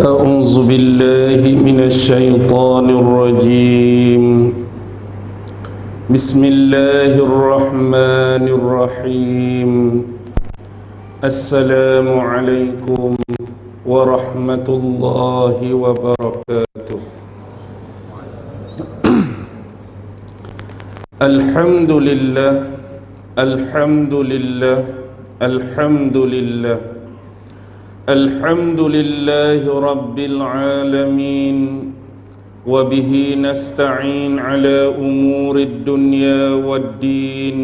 أعوذ بالله من الشيطان الرجيم. بسم الله الرحمن الرحيم. السلام عليكم ورحمة الله وبركاته. الحمد لله الحمد لله الحمد لله الحمد لله رب العالمين، وبه نستعين على أمور الدنيا والدين،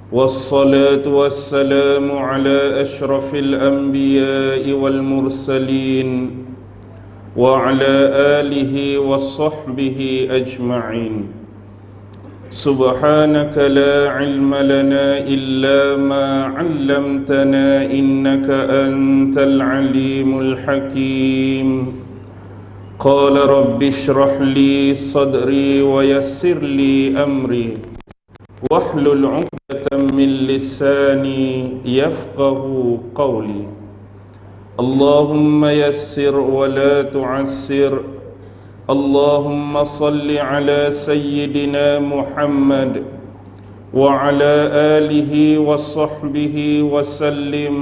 والصلاة والسلام على أشرف الأنبياء والمرسلين وعلى آله وصحبه أجمعين. سبحانك لا علم لنا إلا ما علمتنا إنك أنت العليم الحكيم. قال رب اشرح لي صدري ويسر لي أمري واحلل عقدة من لساني يفقه قولي. اللهم يسر ولا تعسر. اللهم صل على سيدنا محمد وعلى آله وصحبه وسلم،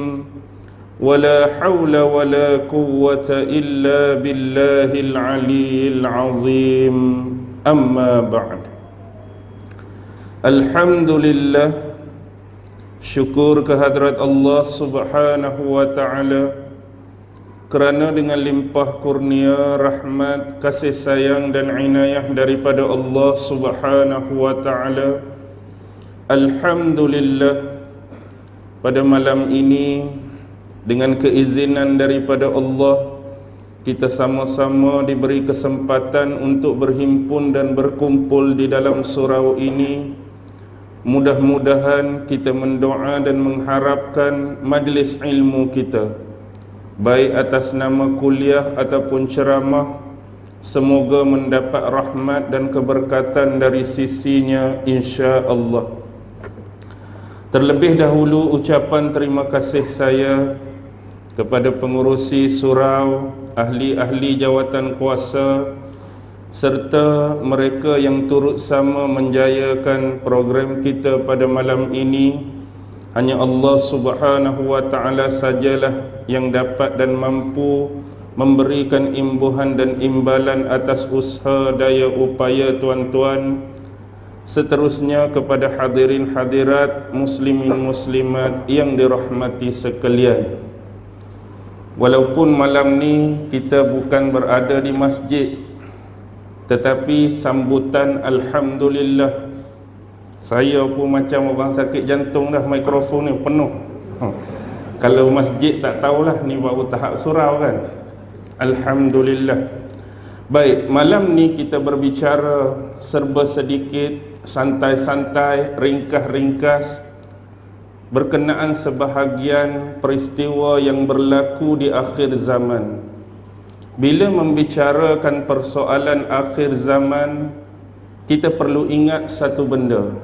ولا حول ولا قوة إلا بالله العلي العظيم. أما بعد. Alhamdulillah, syukur kehadrat Allah subhanahu wa ta'ala kerana dengan limpah kurnia, rahmat, kasih sayang dan inayah daripada Allah subhanahu wa ta'ala, alhamdulillah, pada malam ini dengan keizinan daripada Allah, kita sama-sama diberi kesempatan untuk berhimpun dan berkumpul di dalam surau ini. Mudah-mudahan kita mendoa dan mengharapkan majlis ilmu kita, baik atas nama kuliah ataupun ceramah, semoga mendapat rahmat dan keberkatan dari sisinya insya-Allah. Terlebih dahulu ucapan terima kasih saya kepada pengurusi surau, ahli-ahli jawatan kuasa, serta mereka yang turut sama menjayakan program kita pada malam ini. Hanya Allah subhanahu wa ta'ala sajalah yang dapat dan mampu memberikan imbuhan dan imbalan atas usaha daya upaya tuan-tuan. Seterusnya kepada hadirin hadirat, muslimin muslimat yang dirahmati sekalian. Walaupun malam ni kita bukan berada di masjid, tetapi sambutan alhamdulillah, saya pun macam orang sakit jantung dah, mikrofon ni penuh. Kalau masjid tak tahulah, ni baru tahap surau kan. Alhamdulillah. Baik, malam ni kita berbicara serba sedikit, santai-santai, ringkas-ringkas berkenaan sebahagian peristiwa yang berlaku di akhir zaman. Bila membicarakan persoalan akhir zaman, kita perlu ingat satu benda,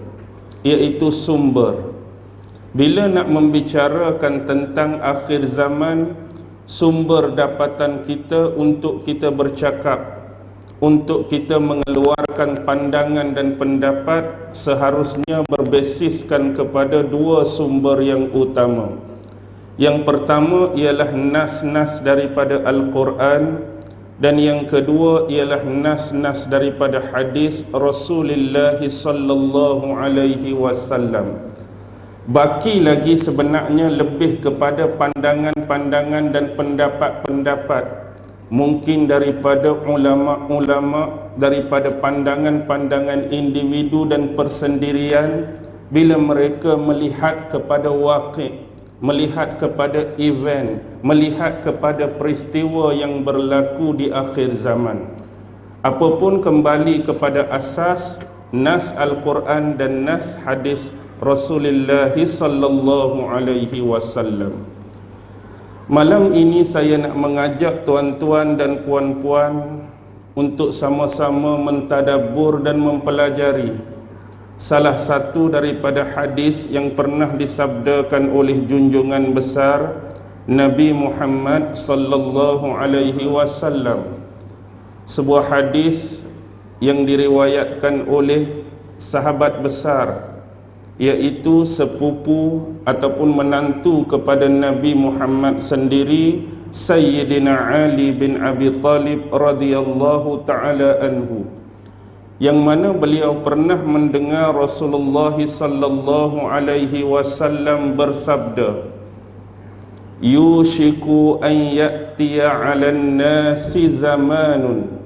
iaitu sumber. Bila nak membicarakan tentang akhir zaman, sumber dapatan kita untuk kita bercakap, untuk kita mengeluarkan pandangan dan pendapat, seharusnya berbasiskan kepada dua sumber yang utama. Yang pertama ialah nas-nas daripada Al-Quran, dan yang kedua ialah nas-nas daripada hadis Rasulullah sallallahu alaihi wasallam. Baki lagi sebenarnya lebih kepada pandangan-pandangan dan pendapat-pendapat, mungkin daripada ulama-ulama, daripada pandangan-pandangan individu dan persendirian, bila mereka melihat kepada waqi', melihat kepada event, melihat kepada peristiwa yang berlaku di akhir zaman. Apapun kembali kepada asas nas Al-Quran dan nas hadis Rasulullah sallallahu alaihi wasallam. Malam ini saya nak mengajak tuan-tuan dan puan-puan untuk sama-sama mentadabbur dan mempelajari salah satu daripada hadis yang pernah disabdakan oleh junjungan besar Nabi Muhammad sallallahu alaihi wasallam. Sebuah hadis yang diriwayatkan oleh sahabat besar, iaitu sepupu ataupun menantu kepada Nabi Muhammad sendiri, Sayyidina Ali bin Abi Talib radhiyallahu ta'ala anhu, yang mana beliau pernah mendengar Rasulullah sallallahu alaihi wasallam bersabda, yushiku an ya'tiya 'alan nasi zamanun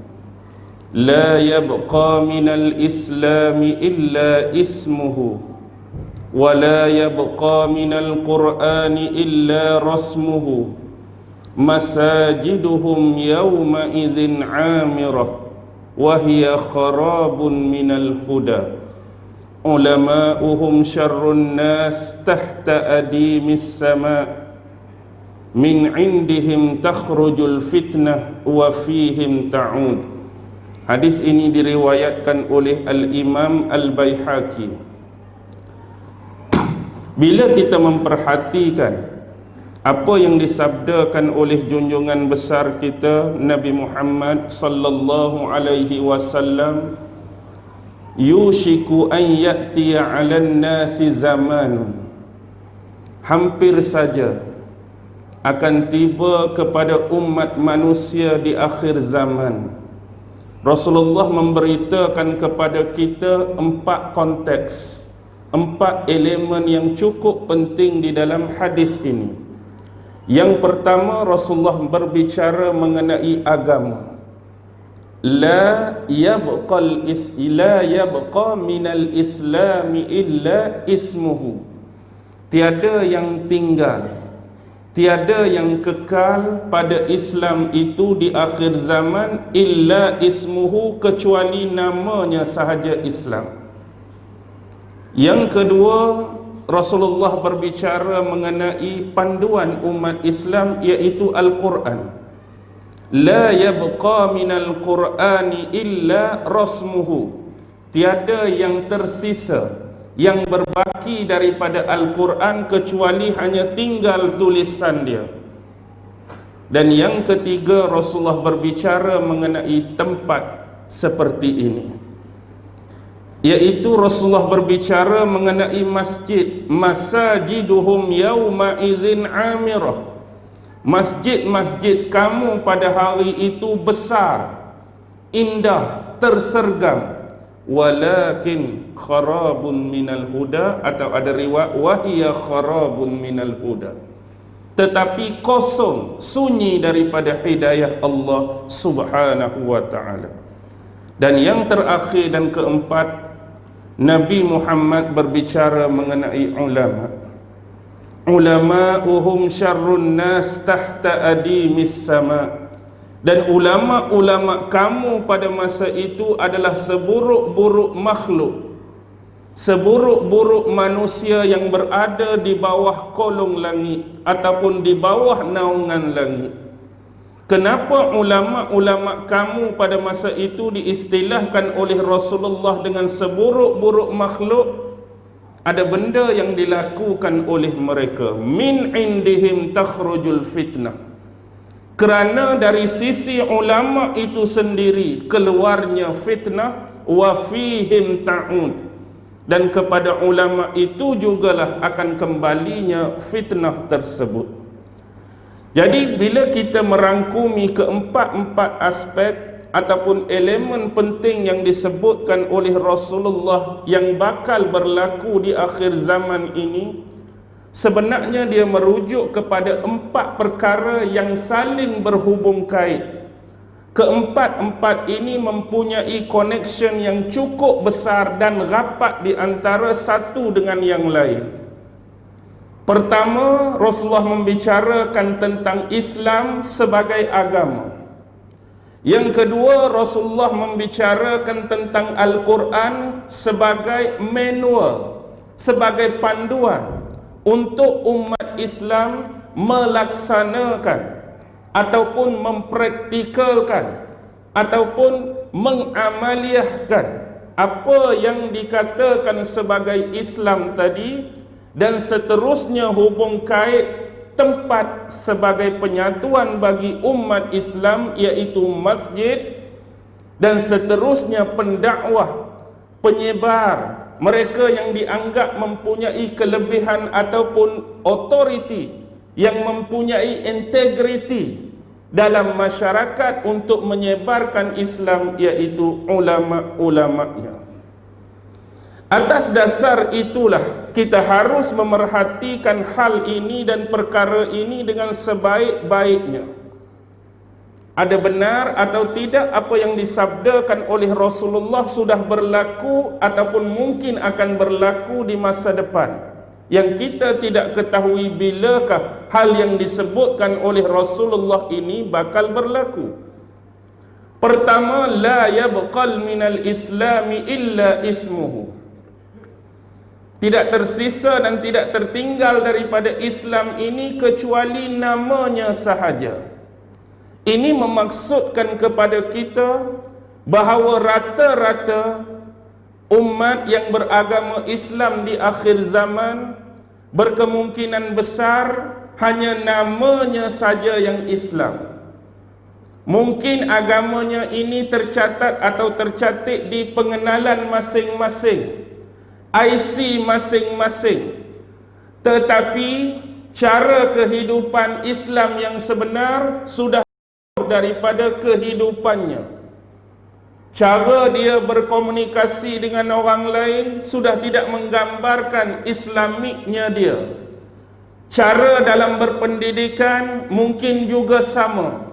la yabqa minal islami illa ismuhu wa la yabqa minal qur'ani illa rasmuhu masajiduhum yawma idzin 'amirah wa hiya kharabun minal huda ulama'uhum syarrun nas tahta adimis sama' min indihim takhrujul fitnah wa fihim ta'ud. Hadis ini diriwayatkan oleh Al-Imam Al-Baihaqi. Bila kita memperhatikan apa yang disabdakan oleh junjungan besar kita Nabi Muhammad sallallahu alaihi wasallam, yushiku an ya'tiya 'alan nasi zamanun, hampir saja akan tiba kepada umat manusia di akhir zaman. Rasulullah memberitakan kepada kita 4 konteks, 4 elemen yang cukup penting di dalam hadis ini. Yang pertama, Rasulullah berbicara mengenai agama. La yabqa minal islami illa ismuhu. Tiada yang tinggal, tiada yang kekal pada Islam itu di akhir zaman illa ismuhu, kecuali namanya sahaja Islam. Yang kedua, Rasulullah berbicara mengenai panduan umat Islam, iaitu Al-Quran. La yabqa minal Qur'ani illa rasmuhu. Tiada yang tersisa, yang berbaki daripada Al-Quran kecuali hanya tinggal tulisan dia. Dan yang ketiga, Rasulullah berbicara mengenai tempat seperti ini, iaitu Rasulullah berbicara mengenai masjid. Masajiduhum yawma idzin 'amirah. Masjid-masjid kamu pada hari itu besar, indah, tersergam. Walakin kharabun minal huda, atau ada riwayat wahiya kharabun minal huda, tetapi kosong, sunyi daripada hidayah Allah subhanahu wa ta'ala. Dan yang terakhir dan keempat, Nabi Muhammad berbicara mengenai ulama. Ulama'uhum syarrun nas tahta adimis sama'. Dan ulama-ulama kamu pada masa itu adalah seburuk-buruk makhluk, seburuk-buruk manusia yang berada di bawah kolong langit ataupun di bawah naungan langit. Kenapa ulama-ulama kamu pada masa itu diistilahkan oleh Rasulullah dengan seburuk-buruk makhluk? Ada benda yang dilakukan oleh mereka. Min indihim takhrujul fitnah. Kerana dari sisi ulama itu sendiri keluarnya fitnah, wa fihim ta'ud, dan kepada ulama itu jugalah akan kembalinya fitnah tersebut. Jadi bila kita merangkumi keempat-empat aspek ataupun elemen penting yang disebutkan oleh Rasulullah yang bakal berlaku di akhir zaman ini, sebenarnya dia merujuk kepada 4 perkara yang saling berhubung kait. Keempat-empat ini mempunyai connection yang cukup besar dan rapat di antara satu dengan yang lain. Pertama, Rasulullah membicarakan tentang Islam sebagai agama. Yang kedua, Rasulullah membicarakan tentang Al-Quran sebagai manual, sebagai panduan untuk umat Islam melaksanakan ataupun mempraktikalkan ataupun mengamaliahkan apa yang dikatakan sebagai Islam tadi, dan seterusnya hubung kait tempat sebagai penyatuan bagi umat Islam, iaitu masjid, dan seterusnya pendakwah, penyebar, mereka yang dianggap mempunyai kelebihan ataupun otoriti, yang mempunyai integriti dalam masyarakat untuk menyebarkan Islam, iaitu ulama-ulamanya. Atas dasar itulah kita harus memerhatikan hal ini dan perkara ini dengan sebaik-baiknya. Ada benar atau tidak apa yang disabdakan oleh Rasulullah sudah berlaku ataupun mungkin akan berlaku di masa depan, yang kita tidak ketahui bilakah hal yang disebutkan oleh Rasulullah ini bakal berlaku. Pertama, la yabqal minal islami illa ismuhu. Tidak tersisa dan tidak tertinggal daripada Islam ini kecuali namanya sahaja. Ini memaksudkan kepada kita bahawa rata-rata umat yang beragama Islam di akhir zaman berkemungkinan besar hanya namanya saja yang Islam. Mungkin agamanya ini tercatat atau tercatat di pengenalan masing-masing, IC masing-masing, tetapi cara kehidupan Islam yang sebenar sudah daripada kehidupannya. Cara dia berkomunikasi dengan orang lain sudah tidak menggambarkan Islamiknya dia. Cara dalam berpendidikan mungkin juga sama.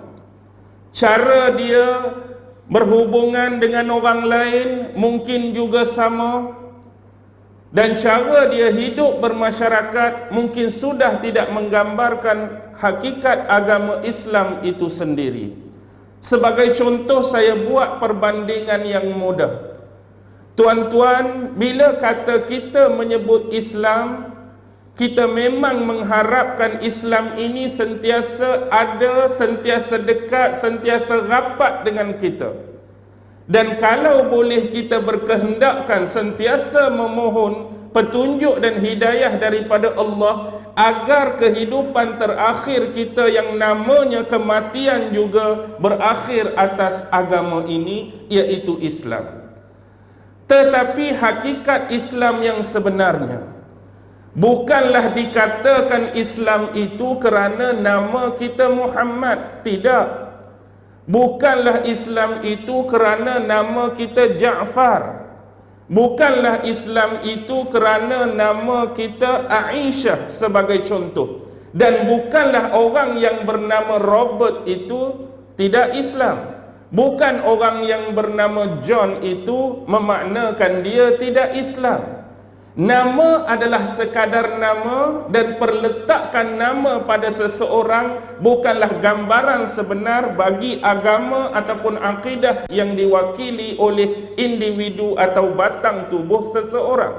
Cara dia berhubungan dengan orang lain mungkin juga sama. Dan cara dia hidup bermasyarakat mungkin sudah tidak menggambarkan hakikat agama Islam itu sendiri. Sebagai contoh, saya buat perbandingan yang mudah. Tuan-tuan, bila kata kita menyebut Islam, kita memang mengharapkan Islam ini sentiasa ada, sentiasa dekat, sentiasa rapat dengan kita. Dan kalau boleh kita berkehendakkan sentiasa memohon petunjuk dan hidayah daripada Allah agar kehidupan terakhir kita yang namanya kematian juga berakhir atas agama ini, iaitu Islam. Tetapi hakikat Islam yang sebenarnya bukanlah dikatakan Islam itu kerana nama kita Muhammad. Tidak. Bukanlah Islam itu kerana nama kita Ja'far. Bukanlah Islam itu kerana nama kita Aisyah sebagai contoh. Dan bukanlah orang yang bernama Robert itu tidak Islam. Bukan orang yang bernama John itu memaknakan dia tidak Islam. Nama adalah sekadar nama, dan perletakan nama pada seseorang bukanlah gambaran sebenar bagi agama ataupun akidah yang diwakili oleh individu atau batang tubuh seseorang.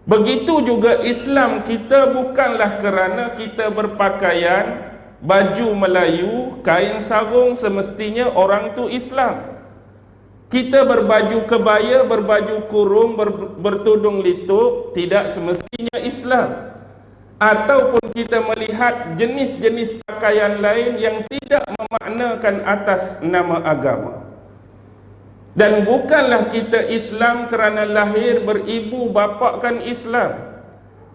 Begitu juga Islam kita bukanlah kerana kita berpakaian baju Melayu, kain sarung semestinya orang tu Islam. Kita berbaju kebaya, berbaju kurung, bertudung litup, tidak semestinya Islam. Ataupun kita melihat jenis-jenis pakaian lain yang tidak memaknakan atas nama agama. Dan bukanlah kita Islam kerana lahir beribu bapa kan Islam.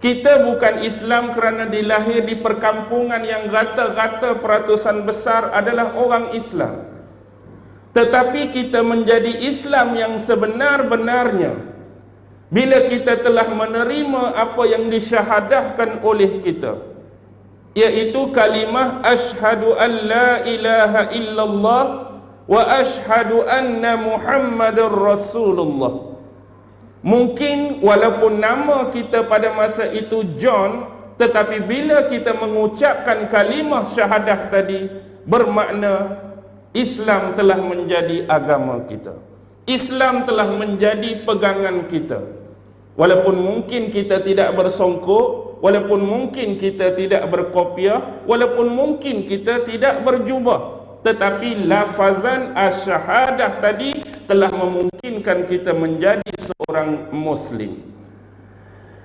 Kita bukan Islam kerana dilahir di perkampungan yang rata-rata peratusan besar adalah orang Islam. Tetapi kita menjadi Islam yang sebenar-benarnya bila kita telah menerima apa yang disyahadahkan oleh kita, iaitu kalimah asyhadu an la ilaha illallah wa asyhadu anna Muhammadar Rasulullah. Mungkin walaupun nama kita pada masa itu John, tetapi bila kita mengucapkan kalimah syahadah tadi, bermakna Islam telah menjadi agama kita. Islam telah menjadi pegangan kita. Walaupun mungkin kita tidak bersongkok, walaupun mungkin kita tidak berkopiah, walaupun mungkin kita tidak berjubah, tetapi lafazan asyahadah tadi telah memungkinkan kita menjadi seorang Muslim.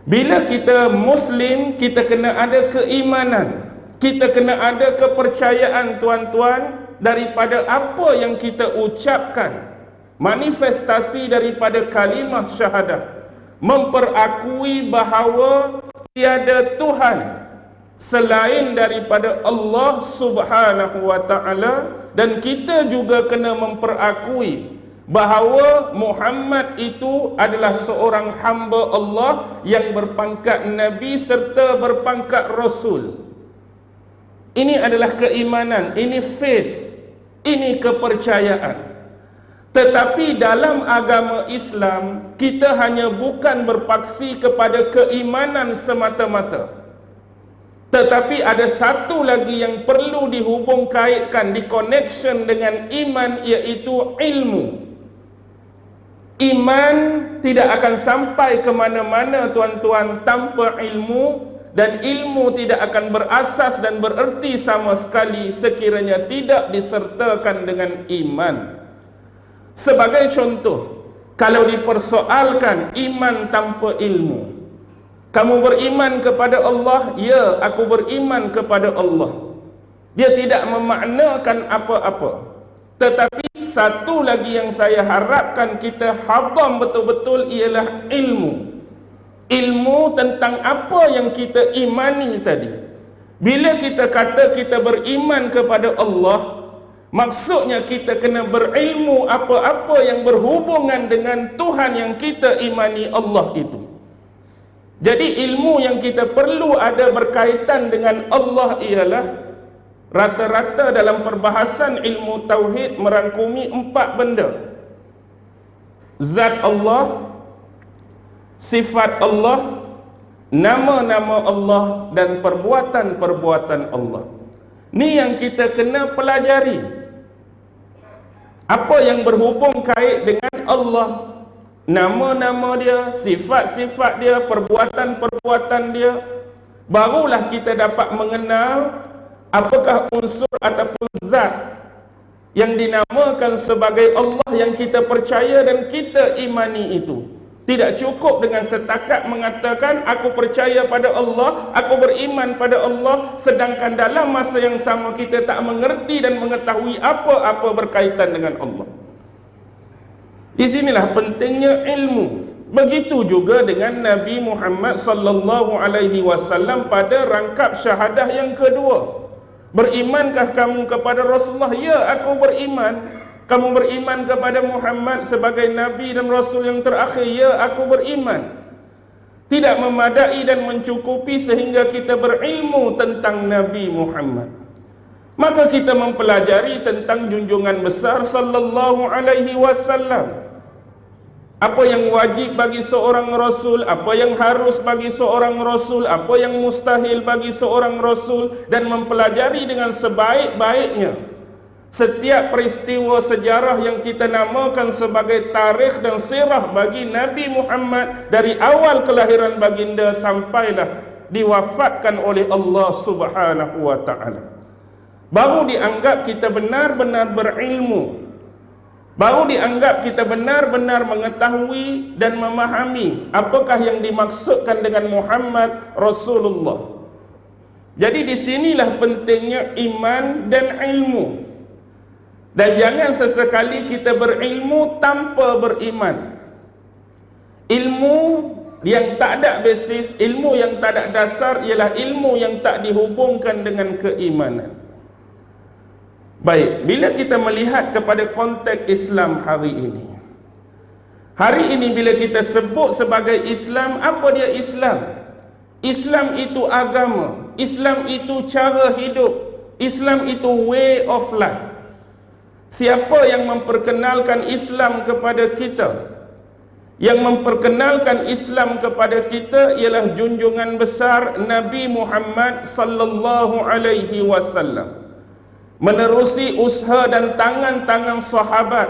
Bila kita Muslim, kita kena ada keimanan, kita kena ada kepercayaan tuan-tuan daripada apa yang kita ucapkan, manifestasi daripada kalimah syahadah, memperakui bahawa tiada Tuhan selain daripada Allah Subhanahu wa ta'ala, dan kita juga kena memperakui bahawa Muhammad itu adalah seorang hamba Allah yang berpangkat Nabi serta berpangkat Rasul. Ini adalah keimanan, ini faith, ini kepercayaan. Tetapi dalam agama Islam, kita hanya bukan berpaksi kepada keimanan semata-mata, tetapi ada satu lagi yang perlu dihubung kaitkan, dikoneksion dengan iman, iaitu ilmu. Iman tidak akan sampai ke mana-mana tuan-tuan tanpa ilmu, dan ilmu tidak akan berasas dan bererti sama sekali sekiranya tidak disertakan dengan iman. Sebagai contoh, kalau dipersoalkan iman tanpa ilmu, kamu beriman kepada Allah? Ya, aku beriman kepada Allah. Dia tidak memaknakan apa-apa. Tetapi satu lagi yang saya harapkan kita hadam betul-betul ialah ilmu. Ilmu tentang apa yang kita imani tadi. Bila kita kata kita beriman kepada Allah, maksudnya kita kena berilmu apa-apa yang berhubungan dengan Tuhan yang kita imani, Allah itu. Jadi ilmu yang kita perlu ada berkaitan dengan Allah ialah, rata-rata dalam perbahasan ilmu tauhid merangkumi 4 benda. Zat Allah, sifat Allah, nama-nama Allah, dan perbuatan-perbuatan Allah. Ni yang kita kena pelajari. Apa yang berhubung kait dengan Allah, nama-nama dia, sifat-sifat dia, perbuatan-perbuatan dia, barulah kita dapat mengenal apakah unsur ataupun zat yang dinamakan sebagai Allah yang kita percaya dan kita imani itu. Tidak cukup dengan setakat mengatakan aku percaya pada Allah, aku beriman pada Allah, sedangkan dalam masa yang sama kita tak mengerti dan mengetahui apa-apa berkaitan dengan Allah. Di sinilah pentingnya ilmu. Begitu juga dengan Nabi Muhammad sallallahu alaihi wasallam pada rangkap syahadah yang kedua. Berimankah kamu kepada Rasulullah? Ya, aku beriman. Kamu beriman kepada Muhammad sebagai Nabi dan Rasul yang terakhir? Ya, aku beriman. Tidak memadai dan mencukupi sehingga kita berilmu tentang Nabi Muhammad. Maka kita mempelajari tentang junjungan besar sallallahu alaihi wasallam. Apa yang wajib bagi seorang Rasul, apa yang harus bagi seorang Rasul, apa yang mustahil bagi seorang Rasul, dan mempelajari dengan sebaik-baiknya setiap peristiwa sejarah yang kita namakan sebagai tarikh dan sirah bagi Nabi Muhammad dari awal kelahiran baginda sampailah diwafatkan oleh Allah Subhanahu wa ta'ala. Baru dianggap kita benar-benar berilmu, baru dianggap kita benar-benar mengetahui dan memahami apakah yang dimaksudkan dengan Muhammad Rasulullah. Jadi di sinilah pentingnya iman dan ilmu. Dan jangan sesekali kita berilmu tanpa beriman. Ilmu yang tak ada basis, ilmu yang tak ada dasar ialah ilmu yang tak dihubungkan dengan keimanan. Baik, bila kita melihat kepada konteks Islam hari ini, bila kita sebut sebagai Islam, apa dia Islam? Islam itu agama, Islam itu cara hidup, Islam itu way of life. Siapa yang memperkenalkan Islam kepada kita? Yang memperkenalkan Islam kepada kita ialah junjungan besar Nabi Muhammad sallallahu alaihi wasallam. Menerusi usaha dan tangan-tangan sahabat,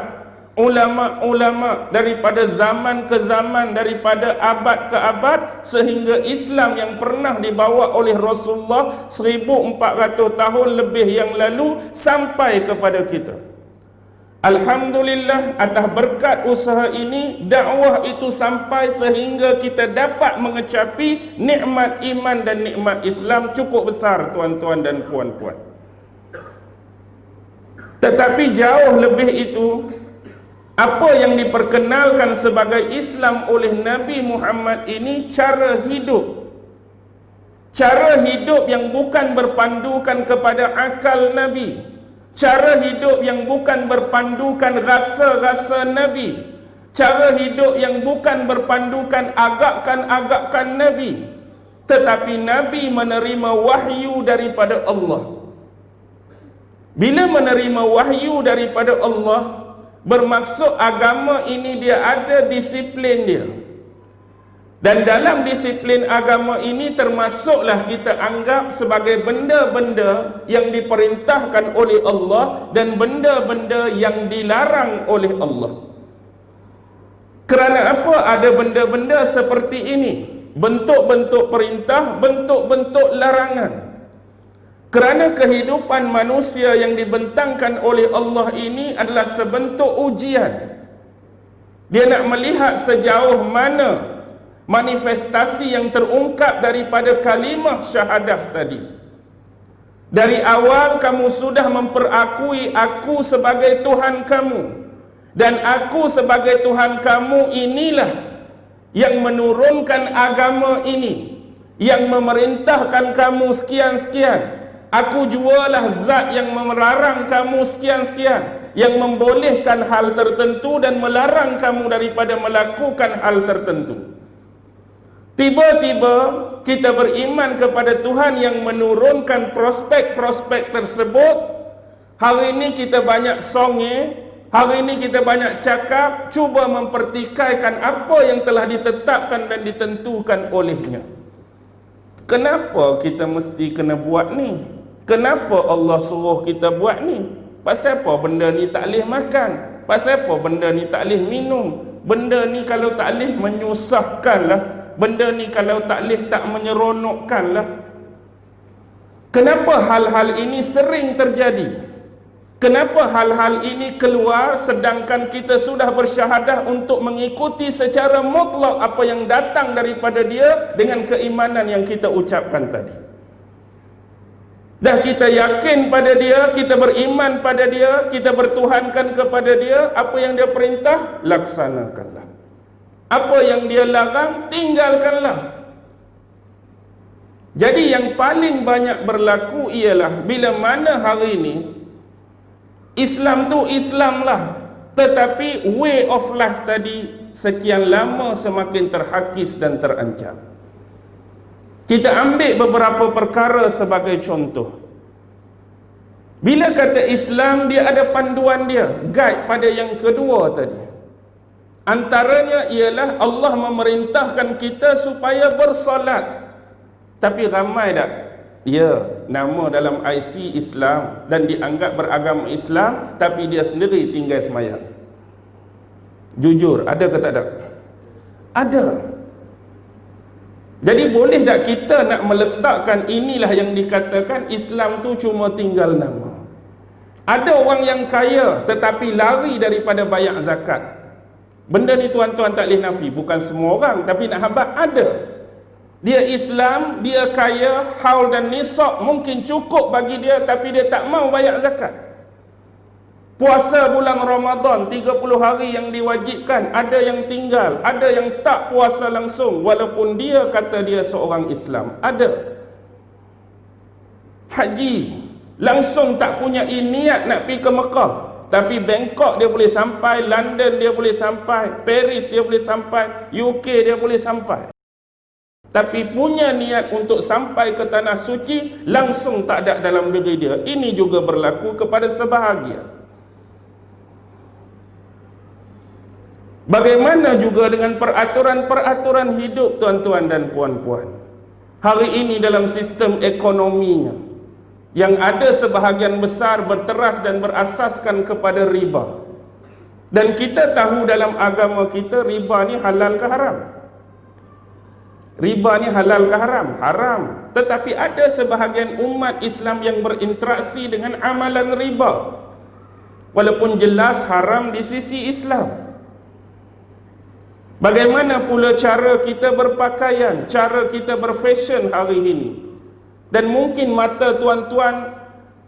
ulama-ulama daripada zaman ke zaman, daripada abad ke abad, sehingga Islam yang pernah dibawa oleh Rasulullah 1400 tahun lebih yang lalu sampai kepada kita. Alhamdulillah, atas berkat usaha ini, dakwah itu sampai sehingga kita dapat mengecapi nikmat iman dan nikmat Islam cukup besar, tuan-tuan dan puan-puan. Tetapi jauh lebih itu, apa yang diperkenalkan sebagai Islam oleh Nabi Muhammad ini cara hidup. Cara hidup yang bukan berpandukan kepada akal Nabi. Cara hidup yang bukan berpandukan rasa-rasa Nabi. Cara hidup yang bukan berpandukan agakan-agakan Nabi. Tetapi Nabi menerima wahyu daripada Allah. Bila menerima wahyu daripada Allah, bermaksud agama ini dia ada disiplin dia. Dan dalam disiplin agama ini termasuklah kita anggap sebagai benda-benda yang diperintahkan oleh Allah dan benda-benda yang dilarang oleh Allah. Kerana apa ada benda-benda seperti ini? Bentuk-bentuk perintah, bentuk-bentuk larangan. Kerana kehidupan manusia yang dibentangkan oleh Allah ini adalah sebentuk ujian. Dia nak melihat sejauh mana manifestasi yang terungkap daripada kalimah syahadah tadi. Dari awal kamu sudah memperakui aku sebagai Tuhan kamu, dan aku sebagai Tuhan kamu inilah yang menurunkan agama ini, yang memerintahkan kamu sekian-sekian. Aku jualah zat yang melarang kamu sekian-sekian, yang membolehkan hal tertentu dan melarang kamu daripada melakukan hal tertentu. Tiba-tiba kita beriman kepada Tuhan yang menurunkan prospek-prospek tersebut. Hari ini kita banyak songe, hari ini kita banyak cakap, cuba mempertikaikan apa yang telah ditetapkan dan ditentukan olehnya. Kenapa kita mesti kena buat ni? Kenapa Allah suruh kita buat ni? Pasal apa benda ni tak boleh makan? Pasal apa benda ni tak boleh minum? Benda ni kalau tak boleh menyusahkan lah. Benda ni kalau tak boleh tak menyeronokkan lah. Kenapa hal-hal ini sering terjadi? Kenapa hal-hal ini keluar sedangkan kita sudah bersyahadah untuk mengikuti secara mutlak apa yang datang daripada dia dengan keimanan yang kita ucapkan tadi? Dah kita yakin pada dia, kita beriman pada dia, kita bertuhankan kepada dia, apa yang dia perintah, laksanakanlah. Apa yang dia larang, tinggalkanlah. Jadi yang paling banyak berlaku ialah bila mana hari ini Islam tu Islam lah, tetapi way of life tadi sekian lama semakin terhakis dan terancam. Kita ambil beberapa perkara sebagai contoh. Bila kata Islam, dia ada panduan dia, guide pada yang kedua tadi. Antaranya ialah Allah memerintahkan kita supaya bersolat. Tapi ramai tak? Ya, nama dalam IC Islam dan dianggap beragama Islam, tapi dia sendiri tinggal semayang. Jujur, ada ke tak ada? Ada. Jadi boleh tak kita nak meletakkan inilah yang dikatakan Islam tu cuma tinggal nama? Ada orang yang kaya tetapi lari daripada bayar zakat. Benda ni tuan-tuan tak boleh nafi, bukan semua orang, tapi nak habaq ada. Dia Islam, dia kaya, haul dan nisab mungkin cukup bagi dia, tapi dia tak mau bayar zakat. Puasa bulan Ramadan 30 hari yang diwajibkan, ada yang tinggal, ada yang tak puasa langsung walaupun dia kata dia seorang Islam. Ada. Haji langsung tak punya niat nak pergi ke Mekah, tapi Bangkok dia boleh sampai, London dia boleh sampai, Paris dia boleh sampai, UK dia boleh sampai. Tapi punya niat untuk sampai ke tanah suci langsung tak ada dalam diri dia. Ini juga berlaku kepada sebahagian. Bagaimana juga dengan peraturan-peraturan hidup tuan-tuan dan puan-puan? Hari ini dalam sistem ekonominya, yang ada sebahagian besar berteras dan berasaskan kepada riba. Dan kita tahu dalam agama kita riba ni halal ke haram? Riba ni halal ke haram? Haram. Tetapi ada sebahagian umat Islam yang berinteraksi dengan amalan riba. walaupun jelas haram di sisi Islam. Bagaimana pula cara kita berpakaian, cara kita berfashion hari ini. Dan mungkin mata tuan-tuan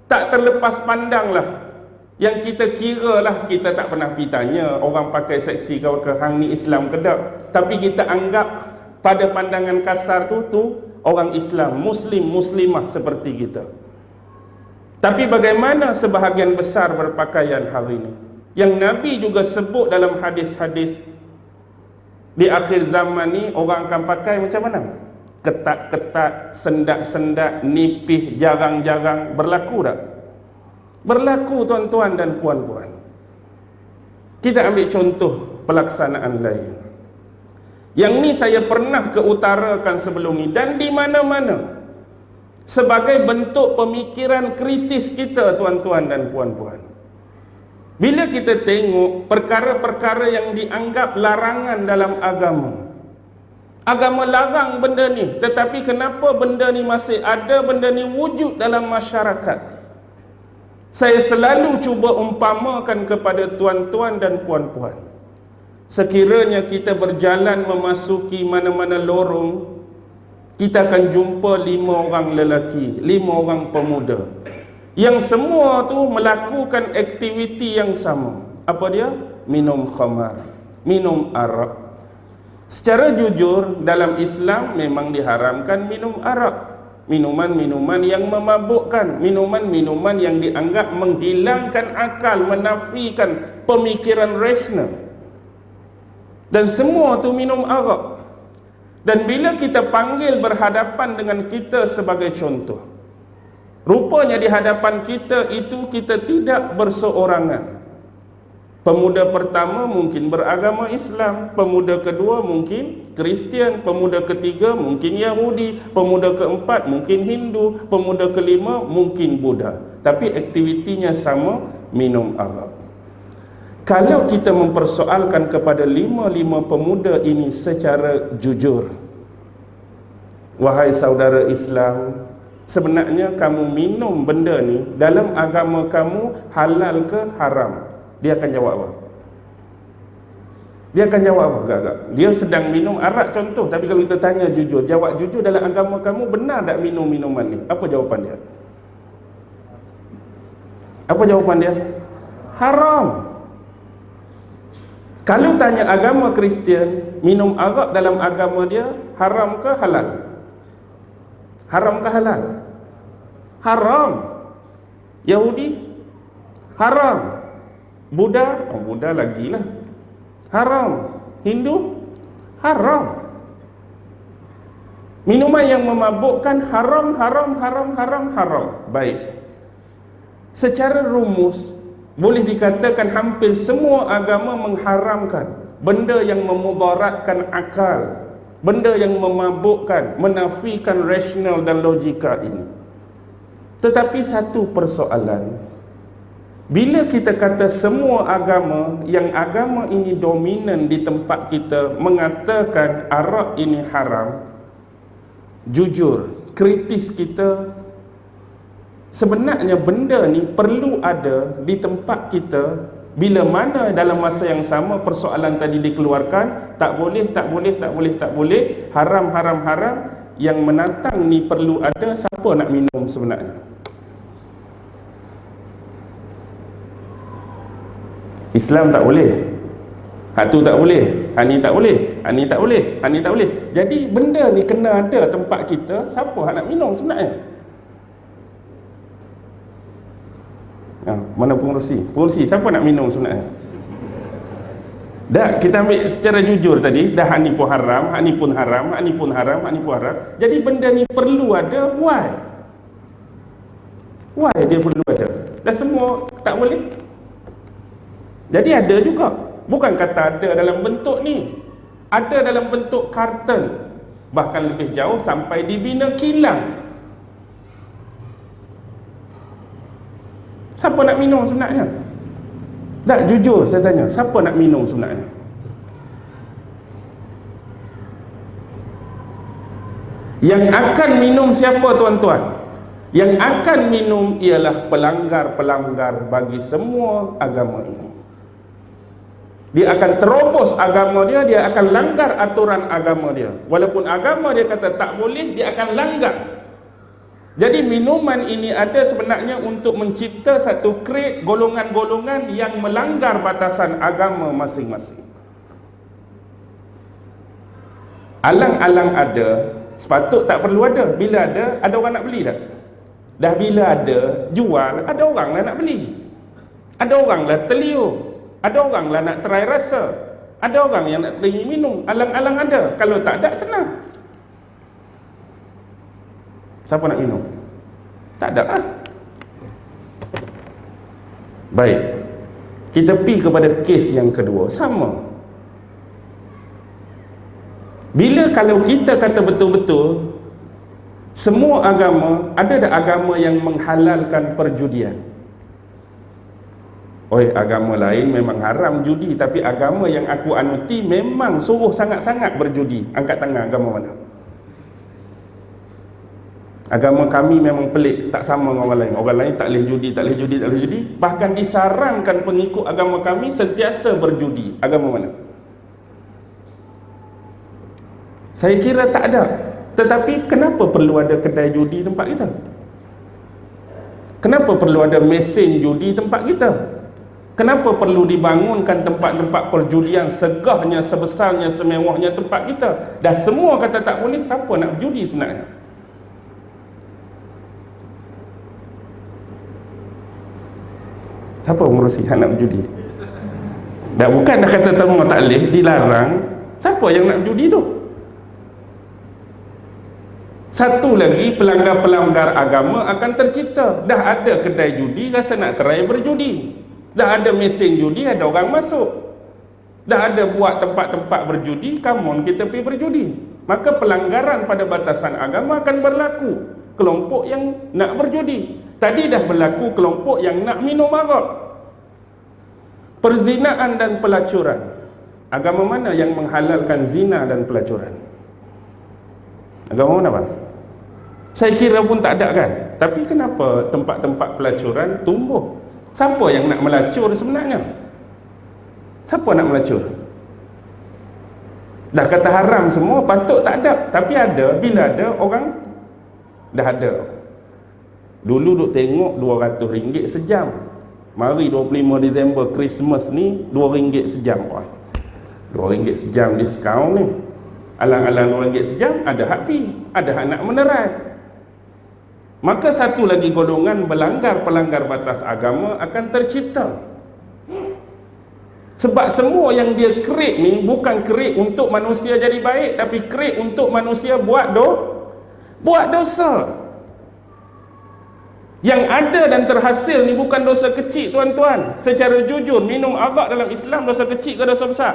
tak terlepas pandanglah. Yang kita kira lah, kita tak pernah pergi tanya orang pakai seksi ke hang ni Islam ke tak. Tapi kita anggap pada pandangan kasar tu orang Islam, Muslim, Muslimah seperti kita. Tapi bagaimana sebahagian besar berpakaian hari ini? Yang Nabi juga sebut dalam hadis-hadis, di akhir zaman ni orang akan pakai macam mana? Ketat-ketat, sendak-sendak, nipih, jarang-jarang. Berlaku tak? Berlaku tuan-tuan dan puan-puan. Kita ambil contoh pelaksanaan lain. Yang ni saya pernah keutarakan sebelum ni, dan di mana-mana, sebagai bentuk pemikiran kritis kita tuan-tuan dan puan-puan. Bila kita tengok perkara-perkara yang dianggap larangan dalam agama, agama larang benda ni, tetapi kenapa benda ni masih ada, benda ni wujud dalam masyarakat? Saya selalu cuba umpamakan kepada tuan-tuan dan puan-puan, sekiranya kita berjalan memasuki mana-mana lorong, kita akan jumpa 5 orang lelaki, 5 orang pemuda, yang semua tu melakukan aktiviti yang sama. Apa dia? Minum khamar, minum arak. Secara jujur, dalam Islam memang diharamkan minum arak. Minuman-minuman yang memabukkan, minuman-minuman yang dianggap menghilangkan akal, menafikan pemikiran rasional. Dan semua tu minum arak. Dan bila kita panggil berhadapan dengan kita sebagai contoh, rupanya di hadapan kita itu kita tidak berseorangan. Pemuda pertama mungkin beragama Islam, pemuda kedua mungkin Kristian, pemuda ketiga mungkin Yahudi, pemuda keempat mungkin Hindu, pemuda kelima mungkin Buddha. Tapi aktivitinya sama, minum arak. Kalau kita mempersoalkan kepada 5 pemuda ini secara jujur, wahai saudara Islam, sebenarnya kamu minum benda ni dalam agama kamu halal ke haram? Dia akan jawab apa? Dia akan jawab apa agak-agak? Dia sedang minum arak contoh, tapi kalau kita tanya jujur, jawab jujur, dalam agama kamu benar tak minum minuman ni? Apa jawapan dia? Apa jawapan dia? Haram. Kalau tanya agama Kristian, minum arak dalam agama dia haram ke halal? Haram ke halal? Haram. Yahudi? Haram. Buddha? Oh, Buddha lagilah. Haram. Hindu? Haram. Minuman yang memabukkan haram, haram, haram, haram, haram. Baik. Secara rumus, boleh dikatakan hampir semua agama mengharamkan benda yang memudaratkan akal, benda yang memabukkan, menafikan rasional dan logika ini. Tetapi satu persoalan, bila kita kata semua agama, yang agama ini dominan di tempat kita mengatakan arak ini haram, jujur, kritis kita, sebenarnya benda ni perlu ada di tempat kita. Bila mana dalam masa yang sama persoalan tadi dikeluarkan, tak boleh, tak boleh, tak boleh, tak boleh, haram, haram, haram, yang menantang ni perlu ada, siapa nak minum sebenarnya? Islam tak boleh, hak tu tak boleh, hak ni tak boleh, hak ni tak boleh, hak ni tak boleh. Jadi benda ni kena ada tempat kita, siapa hak nak minum sebenarnya? Mana pengurusi? Pengurusi, siapa nak minum sebenarnya? Dah, kita ambil secara jujur tadi, dah hak ni pun haram, hak ni pun haram, hak ni pun haram, hak ni pun haram. Jadi benda ni perlu ada, why? Why dia perlu ada? Dah semua tak boleh. Jadi ada juga. Bukan kata ada dalam bentuk ni, ada dalam bentuk karton, bahkan lebih jauh sampai dibina kilang. Siapa nak minum sebenarnya? Tak, jujur saya tanya, siapa nak minum sebenarnya? Yang akan minum siapa tuan-tuan? Yang akan minum ialah pelanggar-pelanggar bagi semua agama ini. Dia akan terobos agama dia, dia akan langgar aturan agama dia. Walaupun agama dia kata tak boleh, dia akan langgar. Jadi minuman ini ada sebenarnya untuk mencipta satu krek golongan-golongan yang melanggar batasan agama masing-masing. Alang-alang ada, sepatut tak perlu ada. Bila ada orang nak beli tak? Dah bila ada, jual, ada orang lah nak beli. Ada orang lah terliur. Ada orang lah nak try rasa. Ada orang yang nak teringin minum. Alang-alang ada. Kalau tak ada, senang. Siapa nak minum? Tak ada lah. Baik. Kita pergi kepada kes yang kedua. Sama. Bila kalau kita kata betul-betul semua agama, ada tak agama yang menghalalkan perjudian? Agama lain memang haram judi, tapi agama yang aku anuti memang suruh sangat-sangat berjudi. Angkat tangan, agama mana? Agama kami memang pelik, tak sama dengan orang lain. Orang lain tak boleh judi, tak boleh judi, tak boleh judi. Bahkan disarankan pengikut agama kami sentiasa berjudi. Agama mana? Saya kira tak ada. Tetapi kenapa perlu ada kedai judi tempat kita? Kenapa perlu ada mesin judi tempat kita? Kenapa perlu dibangunkan tempat-tempat perjudian segahnya, sebesarnya, semewahnya tempat kita? Dah semua kata tak boleh, siapa nak judi sebenarnya? Siapa mengurusi hak nak berjudi? Dah bukan dah kata semua tak boleh, dilarang. Siapa yang nak judi tu? Satu lagi, pelanggar-pelanggar agama akan tercipta. Dah ada kedai judi, rasa nak try berjudi. Dah ada mesin judi, ada orang masuk. Dah ada buat tempat-tempat berjudi, come on, kita pergi berjudi. Maka pelanggaran pada batasan agama akan berlaku. Kelompok yang nak berjudi. Tadi dah berlaku kelompok yang nak minum arak. Perzinaan dan pelacuran. Agama mana yang menghalalkan zina dan pelacuran? Agama mana, bang? Saya kira pun tak ada kan. Tapi kenapa tempat-tempat pelacuran tumbuh? Siapa yang nak melacur sebenarnya? Siapa nak melacur? Dah kata haram semua, patut tak ada. Tapi ada, bila ada, orang dah ada. Dulu duk tengok RM200 sejam. Mari 25 Disember Christmas ni RM2 sejam. RM2 sejam diskaun ni. Alang-alang RM2 sejam, ada hak pi, ada hak nak menerai. Maka satu lagi golongan pelanggar batas agama akan tercipta. Sebab semua yang dia create ni bukan create untuk manusia jadi baik, tapi create untuk manusia buat dosa. Yang ada dan terhasil ni bukan dosa kecil, tuan-tuan. Secara jujur, minum arak dalam Islam dosa kecil ke dosa besar?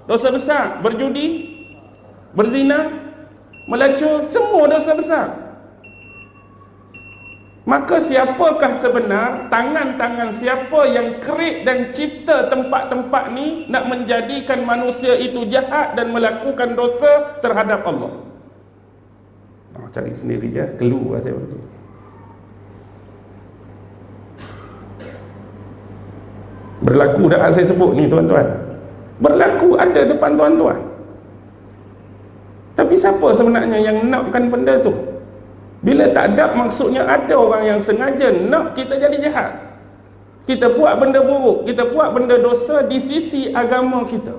Dosa besar. Berjudi, berzina, melacur, semua dosa besar. Maka siapakah sebenar, tangan-tangan siapa yang create dan cipta tempat-tempat ni nak menjadikan manusia itu jahat dan melakukan dosa terhadap Allah? Cari sendiri ya, keluar saya bagi. Berlaku dah saya sebut ni, tuan-tuan. Berlaku ada depan tuan-tuan. Tapi siapa sebenarnya yang nakkan benda tu? Bila tak ada, maksudnya ada orang yang sengaja nak kita jadi jahat. Kita buat benda buruk, kita buat benda dosa di sisi agama kita.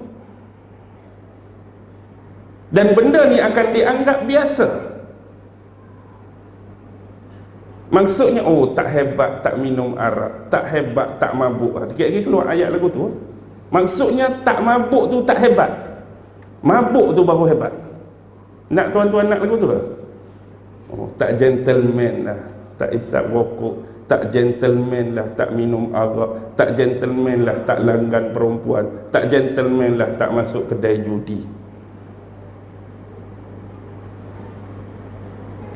Dan benda ni akan dianggap biasa. Maksudnya, tak hebat tak minum arak, tak hebat tak mabuk. Sikit lagi keluar ayat lagu tu. Maksudnya tak mabuk tu tak hebat, mabuk tu baru hebat. Nak tuan-tuan nak lagu tu ke? Tak gentleman lah tak isap rokok, tak gentleman lah tak minum arak, tak gentleman lah tak langgan perempuan, tak gentleman lah tak masuk kedai judi.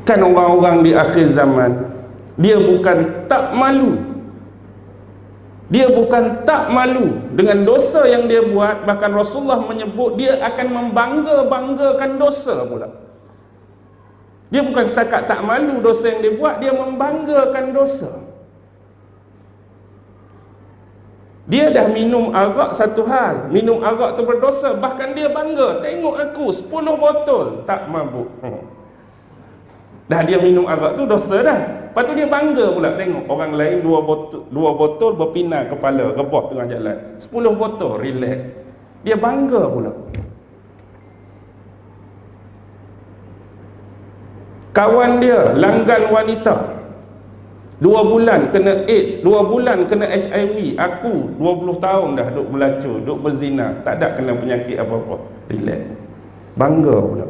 Kan orang-orang di akhir zaman, dia bukan tak malu, dia bukan tak malu dengan dosa yang dia buat. Bahkan Rasulullah menyebut dia akan membangga-banggakan dosa pula. Dia bukan setakat tak malu dosa yang dia buat, dia membanggakan dosa. Dia dah minum arak satu hal, minum arak tu berdosa, bahkan dia bangga, tengok aku 10 botol tak mabuk. Dah dia minum arak tu dosa dah. Lepas tu dia bangga pula tengok orang lain 2 botol berpindah kepala, rebah tengah jalan. 10 botol relax. Dia bangga pula. Kawan dia langgan wanita, 2 bulan kena AIDS, 2 bulan kena HIV. Aku 20 tahun dah duk berlacur, duk berzina, tak ada kena penyakit apa-apa. Relax. Bangga pula.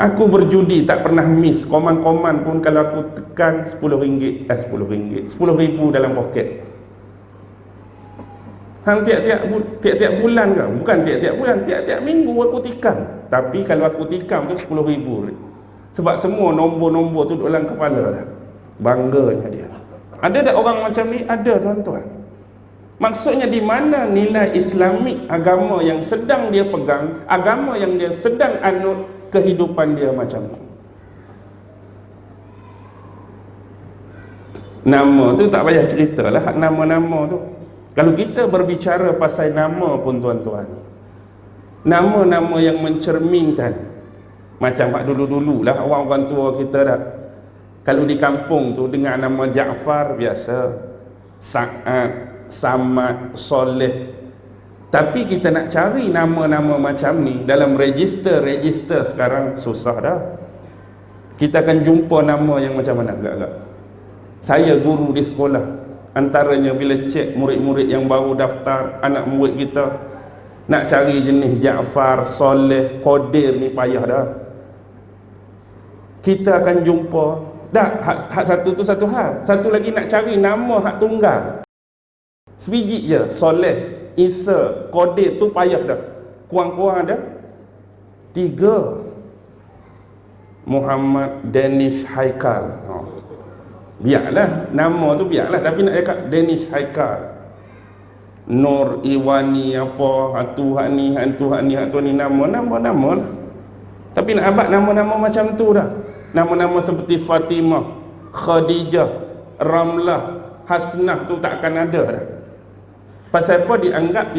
Aku berjudi tak pernah miss. Koman-koman pun kalau aku tekan RM10, RM10,000 dalam poket. Hang tiap-tiap bulan ke? Bukan tiap-tiap bulan, tiap-tiap minggu aku tikam. Tapi kalau aku tikam tu RM10,000. Sebab semua nombor-nombor tu duduk dalam kepala dah. Bangganya dia. Ada tak orang macam ni? Ada, tuan-tuan. Maksudnya di mana nilai Islamik agama yang sedang dia pegang, agama yang dia sedang anut, kehidupan dia macam ni. Nama tu tak payah ceritalah, nama-nama tu. Kalau kita berbicara pasal nama pun, tuan-tuan, nama-nama yang mencerminkan, macam dulu-dulu lah orang-orang tua kita dah. Kalau di kampung tu dengar nama Jaafar biasa, Sa'ad, Samad, Soleh. Tapi kita nak cari nama-nama macam ni dalam register sekarang susah dah. Kita akan jumpa nama yang macam mana agak-agak. Saya guru di sekolah, antaranya bila cek murid-murid yang baru daftar, anak murid kita, nak cari jenis Jaafar, Soleh, Qadir ni payah dah. Kita akan jumpa dah hak satu tu satu hal. Satu lagi nak cari nama hak tunggal. Sebiji je, Soleh, Isa, Qadir tu payah dah. Kurang-kurang ada 3. Muhammad Danish Haikal. Biarlah nama tu biarlah, tapi nak cakap Danish Haikal, Nur Iwani apa, hatu hak ni, hantu hak ni, hak tu ni, nama lah. Tapi nak abad nama-nama macam tu dah. Nama-nama seperti Fatimah, Khadijah, Ramlah, Hasnah tu tak akan ada dah. Pasal apa? Dianggap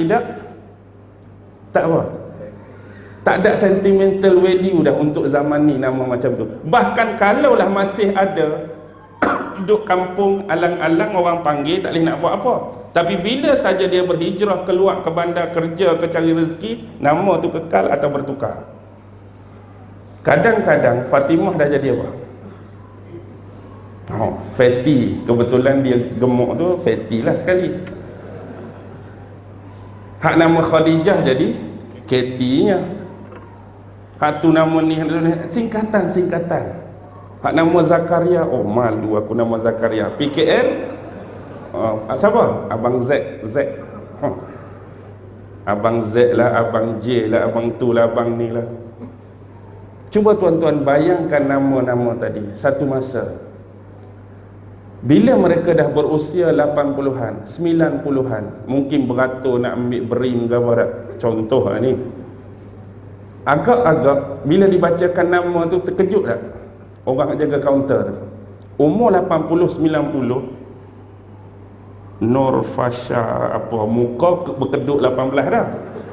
tak apa, tak ada sentimental value dah untuk zaman ni nama macam tu. Bahkan kalaulah masih ada duduk kampung alang-alang orang panggil, tak boleh nak buat apa. Tapi bila saja dia berhijrah keluar ke bandar kerja, ke cari rezeki, nama tu kekal atau bertukar. Kadang-kadang Fatimah dah jadi apa? Fatty. Kebetulan dia gemuk tu Fatty lah sekali. Hak nama Khadijah jadi Katie-nya. Hak tu nama ni singkatan. Hak nama Zakaria, oh malu aku nama Zakaria. PKL siapa? Abang Z. Abang Z lah, Abang J lah, Abang tu lah, Abang ni lah. Cuba tuan-tuan bayangkan nama-nama tadi. Satu masa bila mereka dah berusia 80-an, 90-an, mungkin beratur nak ambil berim ke apa, contoh lah ni, agak-agak bila dibacakan nama tu terkejut tak orang jaga kaunter tu? Umur 80-90, Nur Fasha apa, muka berkeduk 18 dah,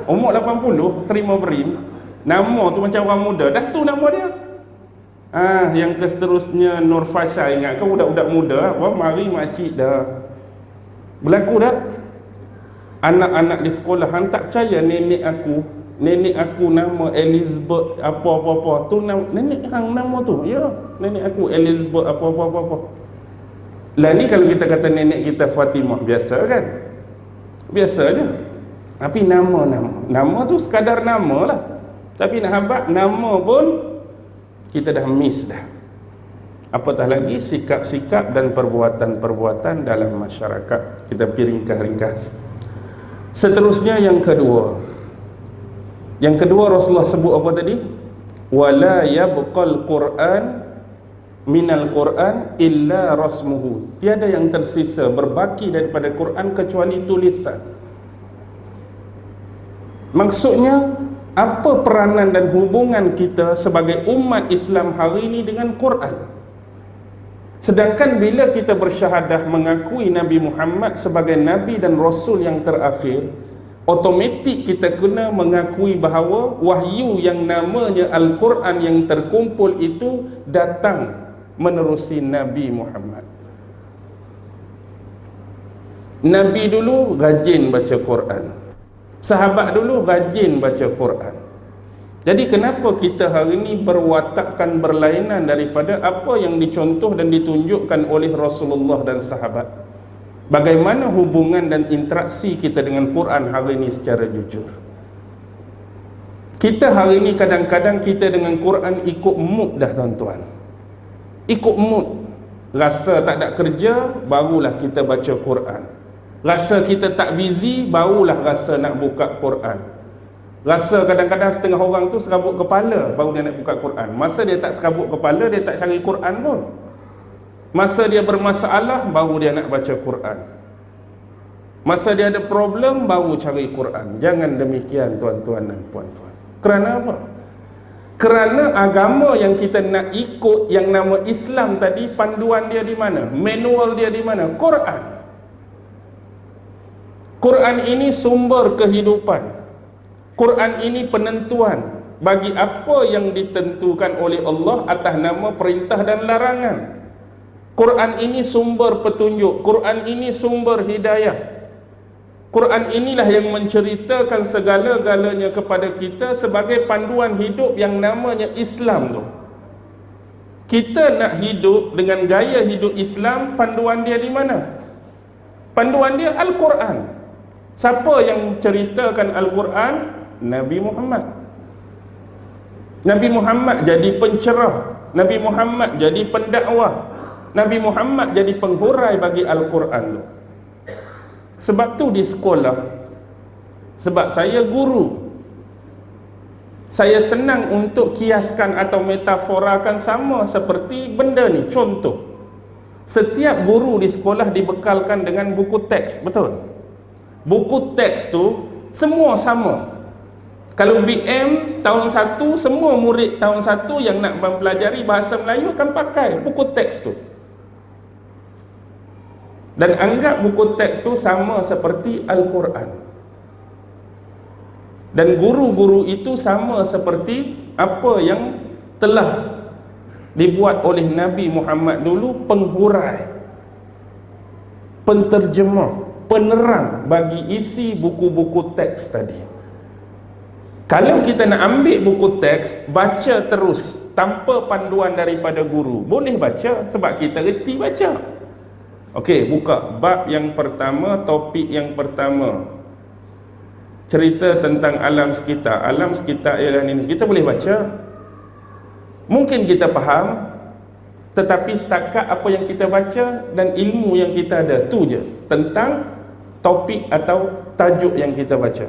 umur 80 terima berim, nama tu macam orang muda, dah tu nama dia. Yang seterusnya Nur Fasha, ingat ke budak-budak muda, wah mari makcik dah berlaku dah. Anak-anak di sekolahan tak percaya nenek aku nama Elizabeth apa-apa tu, nenek hang nama tu, ya nenek aku Elizabeth apa-apa. Lah ni kalau kita kata nenek kita Fatimah, biasa kan, biasa je. Tapi nama tu sekadar nama lah. Tapi nak habaq nama pun kita dah miss dah. Apatah lagi sikap-sikap dan perbuatan-perbuatan dalam masyarakat. Kita pergi ringkas-ringkas. Seterusnya yang kedua Rasulullah sebut apa tadi? Wala yabqal Quran minal Quran illa rasmuhu. Tiada yang tersisa berbaki daripada Quran kecuali tulisan. Maksudnya apa peranan dan hubungan kita sebagai umat Islam hari ini dengan Quran. Sedangkan bila kita bersyahadah mengakui Nabi Muhammad sebagai Nabi dan Rasul yang terakhir, otomatik kita kena mengakui bahawa wahyu yang namanya Al-Quran yang terkumpul itu datang menerusi Nabi Muhammad. Nabi dulu rajin baca Quran, sahabat dulu rajin baca Quran. Jadi kenapa kita hari ini berwatakkan berlainan daripada apa yang dicontoh dan ditunjukkan oleh Rasulullah dan sahabat? Bagaimana hubungan dan interaksi kita dengan Quran hari ini secara jujur? Kita hari ini kadang-kadang kita dengan Quran ikut mood dah tuan-tuan. Ikut mood. Rasa tak ada kerja, barulah kita baca Quran. Rasa kita tak busy, barulah rasa nak buka Quran. Rasa kadang-kadang setengah orang tu serabut kepala baru dia nak buka Quran. Masa dia tak serabut kepala, dia tak cari Quran pun. Masa dia bermasalah, baru dia nak baca Quran. Masa dia ada problem, baru cari Quran. Jangan demikian tuan-tuan dan puan-puan. Kerana apa? Kerana agama yang kita nak ikut, yang nama Islam tadi, panduan dia di mana? Manual dia di mana? Quran. Quran ini sumber kehidupan. Quran ini penentuan bagi apa yang ditentukan oleh Allah atas nama perintah dan larangan. Quran ini sumber petunjuk, Quran ini sumber hidayah. Quran inilah yang menceritakan segala-galanya kepada kita sebagai panduan hidup yang namanya Islam tu. Kita nak hidup dengan gaya hidup Islam, panduan dia di mana? Panduan dia Al-Quran. Siapa yang ceritakan Al-Quran? Nabi Muhammad. Nabi Muhammad jadi pencerah, Nabi Muhammad jadi pendakwah, Nabi Muhammad jadi penghurai bagi Al-Quran tu. Sebab tu di sekolah, sebab saya guru, saya senang untuk kiaskan atau metaforakan sama seperti benda ni. Contoh, setiap guru di sekolah dibekalkan dengan buku teks, betul? Buku teks tu semua sama. Kalau BM tahun 1, semua murid tahun 1 yang nak mempelajari bahasa Melayu akan pakai buku teks tu. Dan anggap buku teks tu sama seperti Al-Quran. Dan guru-guru itu sama seperti apa yang telah dibuat oleh Nabi Muhammad dulu, penghurai, penterjemah, penerang bagi isi buku-buku teks tadi. Kalau kita nak ambil buku teks, baca terus tanpa panduan daripada guru, boleh baca sebab kita reti baca. Okey, buka bab yang pertama, topik yang pertama, cerita tentang alam sekitar. Alam sekitar ialah ini. Kita boleh baca, mungkin kita faham, tetapi setakat apa yang kita baca dan ilmu yang kita ada, tu je tentang topik atau tajuk yang kita baca.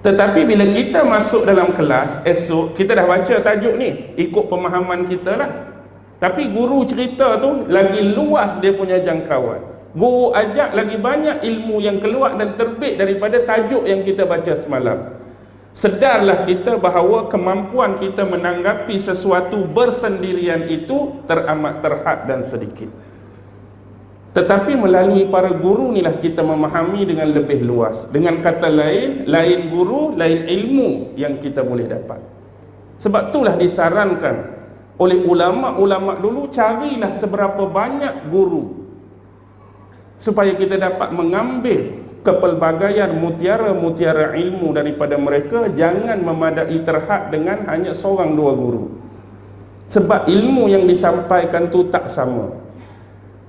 Tetapi bila kita masuk dalam kelas esok, kita dah baca tajuk ni, ikut pemahaman kita lah. Tapi guru cerita tu lagi luas dia punya jangkauan. Guru ajak lagi banyak ilmu yang keluar dan terbit daripada tajuk yang kita baca semalam. Sedarlah kita bahawa kemampuan kita menanggapi sesuatu bersendirian itu teramat terhad dan sedikit. Tetapi melalui para guru inilah kita memahami dengan lebih luas. Dengan kata lain, lain guru, lain ilmu yang kita boleh dapat. Sebab itulah disarankan oleh ulama-ulama dulu, carilah seberapa banyak guru supaya kita dapat mengambil kepelbagaian mutiara-mutiara ilmu daripada mereka. Jangan memadai terhad dengan hanya seorang dua guru. Sebab ilmu yang disampaikan tu tak sama.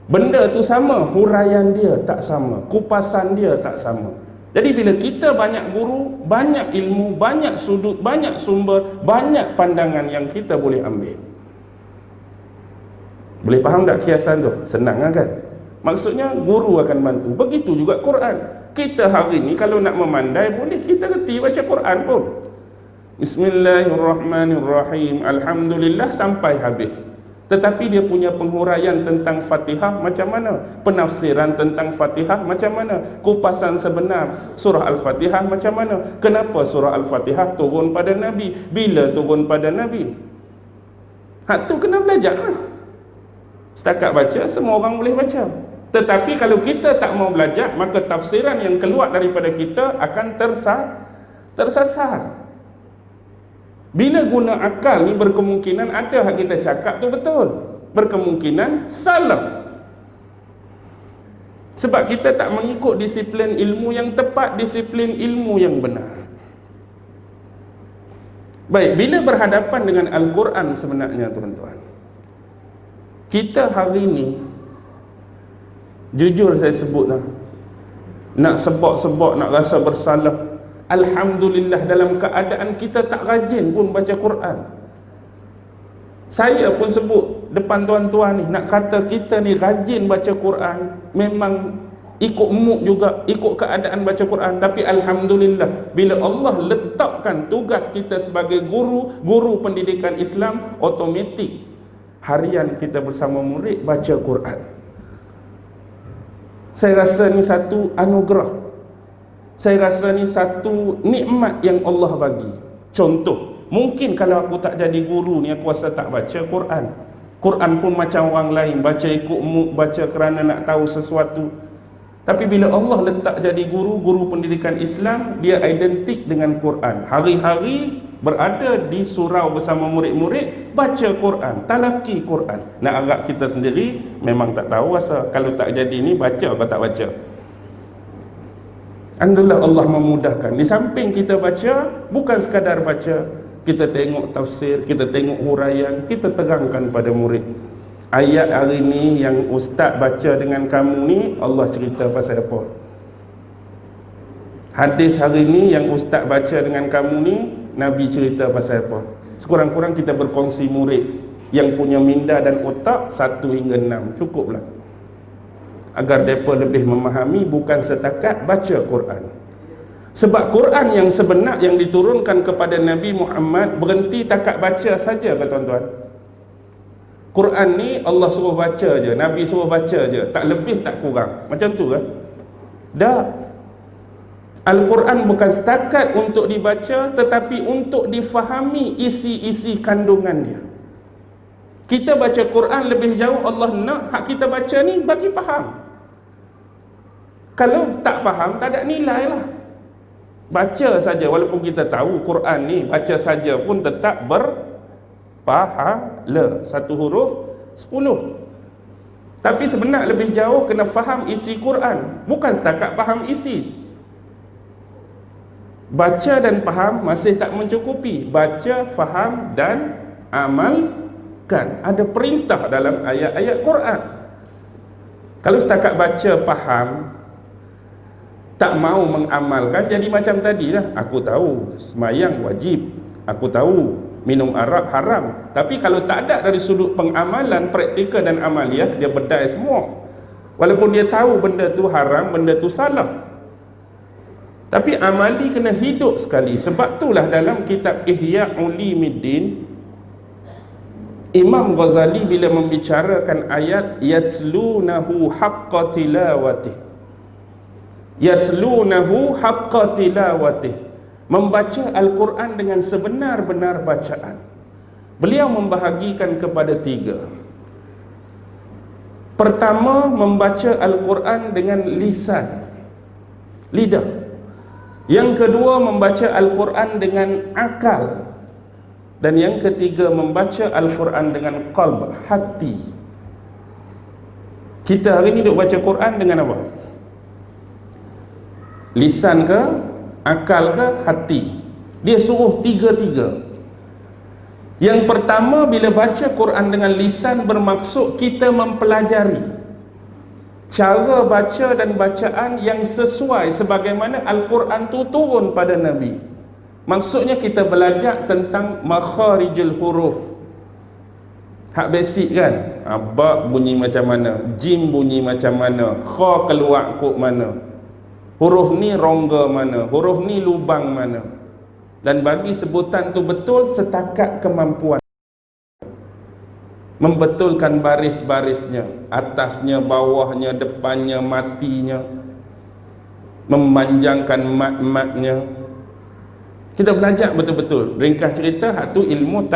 Benda tu sama, huraian dia tak sama, kupasan dia tak sama. Jadi bila kita banyak guru, banyak ilmu, banyak sudut, banyak sumber, banyak pandangan yang kita boleh ambil. Boleh faham tak kiasan tu? Senang kan? Maksudnya guru akan bantu. Begitu juga Quran. Kita hari ni kalau nak memandai, boleh kita reti baca Quran pun. Bismillahirrahmanirrahim, Alhamdulillah sampai habis. Tetapi dia punya penghuraian tentang Fatihah macam mana, penafsiran tentang Fatihah macam mana, kupasan sebenar surah Al-Fatihah macam mana, kenapa surah Al-Fatihah turun pada Nabi, bila turun pada Nabi. Hak tu kena belajar lah. Setakat baca, semua orang boleh baca. Tetapi kalau kita tak mau belajar, maka tafsiran yang keluar daripada kita akan tersasar. Bila guna akal ni berkemungkinan ada hak kita cakap tu betul, berkemungkinan salah. Sebab kita tak mengikut disiplin ilmu yang tepat, disiplin ilmu yang benar. Baik, bila berhadapan dengan Al-Quran sebenarnya tuan-tuan, kita hari ni, jujur saya sebutlah, nak sebab-sebab, nak rasa bersalah, alhamdulillah dalam keadaan kita tak rajin pun baca Quran. Saya pun sebut depan tuan-tuan ni, nak kata kita ni rajin baca Quran, memang ikut mood juga, ikut keadaan baca Quran. Tapi alhamdulillah, bila Allah letakkan tugas kita sebagai guru pendidikan Islam, automatik harian kita bersama murid baca Quran. Saya rasa ni satu anugerah, saya rasa ni satu nikmat yang Allah bagi. Contoh, mungkin kalau aku tak jadi guru ni, aku rasa tak baca Quran. Quran pun macam orang lain, baca ikut mood, baca kerana nak tahu sesuatu. Tapi bila Allah letak jadi guru pendidikan Islam, dia identik dengan Quran. Hari-hari berada di surau bersama murid-murid, baca Quran, talaki Quran. Nak agak kita sendiri memang tak tahu rasa kalau tak jadi ni baca atau tak baca. Alhamdulillah Allah memudahkan. Di samping kita baca, bukan sekadar baca, kita tengok tafsir, kita tengok huraian, kita terangkan pada murid. Ayat hari ni yang ustaz baca dengan kamu ni, Allah cerita pasal apa? Hadis hari ni yang ustaz baca dengan kamu ni, Nabi cerita pasal apa? Sekurang-kurang kita berkongsi murid yang punya minda dan otak 1 hingga 6, cukuplah, agar mereka lebih memahami, bukan setakat baca Quran. Sebab Quran yang sebenar yang diturunkan kepada Nabi Muhammad berhenti takat baca saja ke tuan-tuan? Quran ni Allah suruh baca je, Nabi suruh baca je, tak lebih tak kurang. Macam tu ke? Tak. Al-Quran bukan setakat untuk dibaca, tetapi untuk difahami isi-isi kandungan dia. Kita baca Quran lebih jauh, Allah nak hak kita baca ni bagi faham. Kalau tak faham, tak ada nilai lah. Baca saja, walaupun kita tahu Quran ni, baca saja pun tetap berpahala. 1 huruf 10. Tapi sebenar lebih jauh kena faham isi Quran, bukan setakat faham isi. Baca dan faham masih tak mencukupi. Baca, faham dan amalkan. Ada perintah dalam ayat-ayat Quran. Kalau setakat baca, faham, tak mau mengamalkan, jadi macam tadi lah. Aku tahu semayang wajib, aku tahu minum arak haram, tapi kalau tak ada dari sudut pengamalan, praktikal dan amaliah, dia bedai semua. Walaupun dia tahu benda tu haram, benda tu salah, tapi amali kena hidup sekali. Sebab itulah dalam kitab Ihya Ulumuddin, Imam Ghazali bila membicarakan ayat yatslunahu haqqa tilawatih, yatslunahu haqqa tilawatih, membaca Al-Quran dengan sebenar-benar bacaan, beliau membahagikan kepada 3. Pertama, membaca Al-Quran dengan lisan, lidah. Yang kedua, membaca Al-Quran dengan akal. Dan yang ketiga, membaca Al-Quran dengan qalb, hati. Kita hari ni duk baca Quran dengan apa? Lisan ke, akal ke, hati? Dia suruh 3-3. Yang pertama, bila baca Quran dengan lisan, bermaksud kita mempelajari cara baca dan bacaan yang sesuai sebagaimana Al-Quran tu turun pada Nabi. Maksudnya kita belajar tentang makharijul huruf. Hak basic kan, ba bunyi macam mana, jim bunyi macam mana, kha keluar kok mana, huruf ni rongga mana, huruf ni lubang mana, dan bagi sebutan tu betul setakat kemampuan. membetulkan baris-barisnya, atasnya, bawahnya, depannya, matinya, memanjangkan mat-matnya. Kita belajar betul-betul. Ringkas cerita, hatu ilmu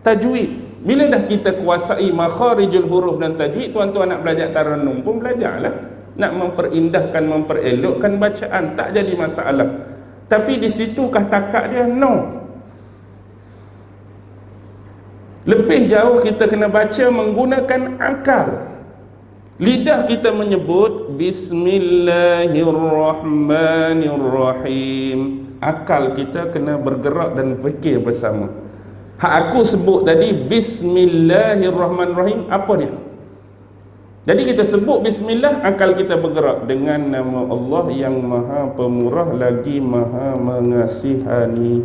tajwid. Bila dah kita kuasai makharijul huruf dan tajwid, tuan-tuan nak belajar tarannum pun belajarlah. Nak memperindahkan, memperelokkan bacaan, tak jadi masalah. Tapi di situkah takat dia? No. Lebih jauh kita kena baca menggunakan akal. Lidah kita menyebut Bismillahirrahmanirrahim. Akal kita kena bergerak dan fikir bersama. Hak aku sebut tadi Bismillahirrahmanirrahim, apa dia? Jadi kita sebut Bismillah, akal kita bergerak dengan nama Allah yang Maha Pemurah lagi Maha Mengasihani.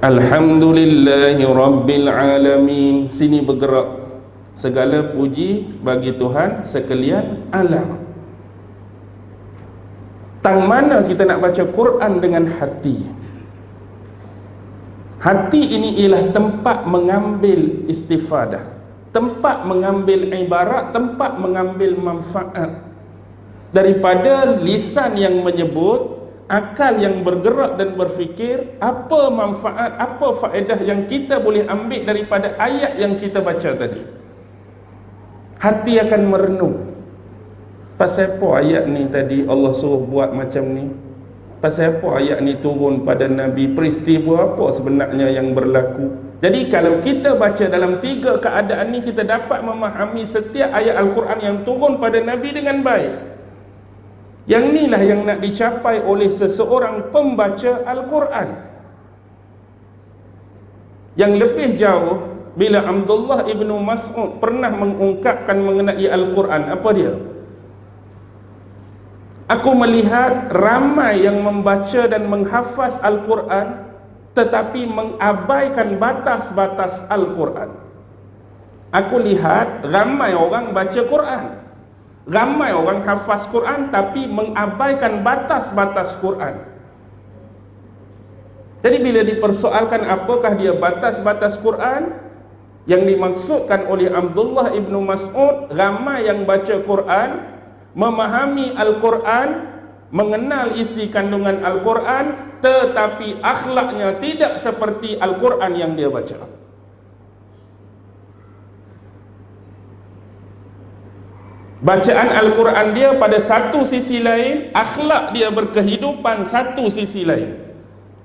Alhamdulillahi Rabbil Alamin. Sini bergerak. Segala puji bagi Tuhan sekalian alam. Tang mana kita nak baca Quran dengan hati? Hati ini ialah tempat mengambil istifadah, tempat mengambil ibarat, tempat mengambil manfaat. Daripada lisan yang menyebut, akal yang bergerak dan berfikir, apa manfaat, apa faedah yang kita boleh ambil daripada ayat yang kita baca tadi. Hati akan merenung. Pasal apa ayat ni tadi Allah suruh buat macam ni? Pasal apa ayat ni turun pada Nabi? Peristiwa apa sebenarnya yang berlaku? Jadi kalau kita baca dalam tiga keadaan ni, kita dapat memahami setiap ayat Al-Quran yang turun pada Nabi dengan baik. Yang inilah yang nak dicapai oleh seseorang pembaca Al-Quran. Yang lebih jauh, bila Abdullah ibnu Mas'ud pernah mengungkapkan mengenai Al-Quran, apa dia? Aku melihat ramai yang membaca dan menghafaz Al-Quran tetapi mengabaikan batas-batas Al-Quran. Aku lihat ramai orang baca Quran, ramai orang hafaz Quran tapi mengabaikan batas-batas Quran. Jadi bila dipersoalkan apakah dia batas-batas Quran, yang dimaksudkan oleh Abdullah ibnu Mas'ud, ramai yang baca Quran, memahami Al-Quran, mengenal isi kandungan Al-Quran, tetapi akhlaknya tidak seperti Al-Quran yang dia baca. Bacaan Al-Quran dia pada satu sisi lain, akhlak dia berkehidupan satu sisi lain.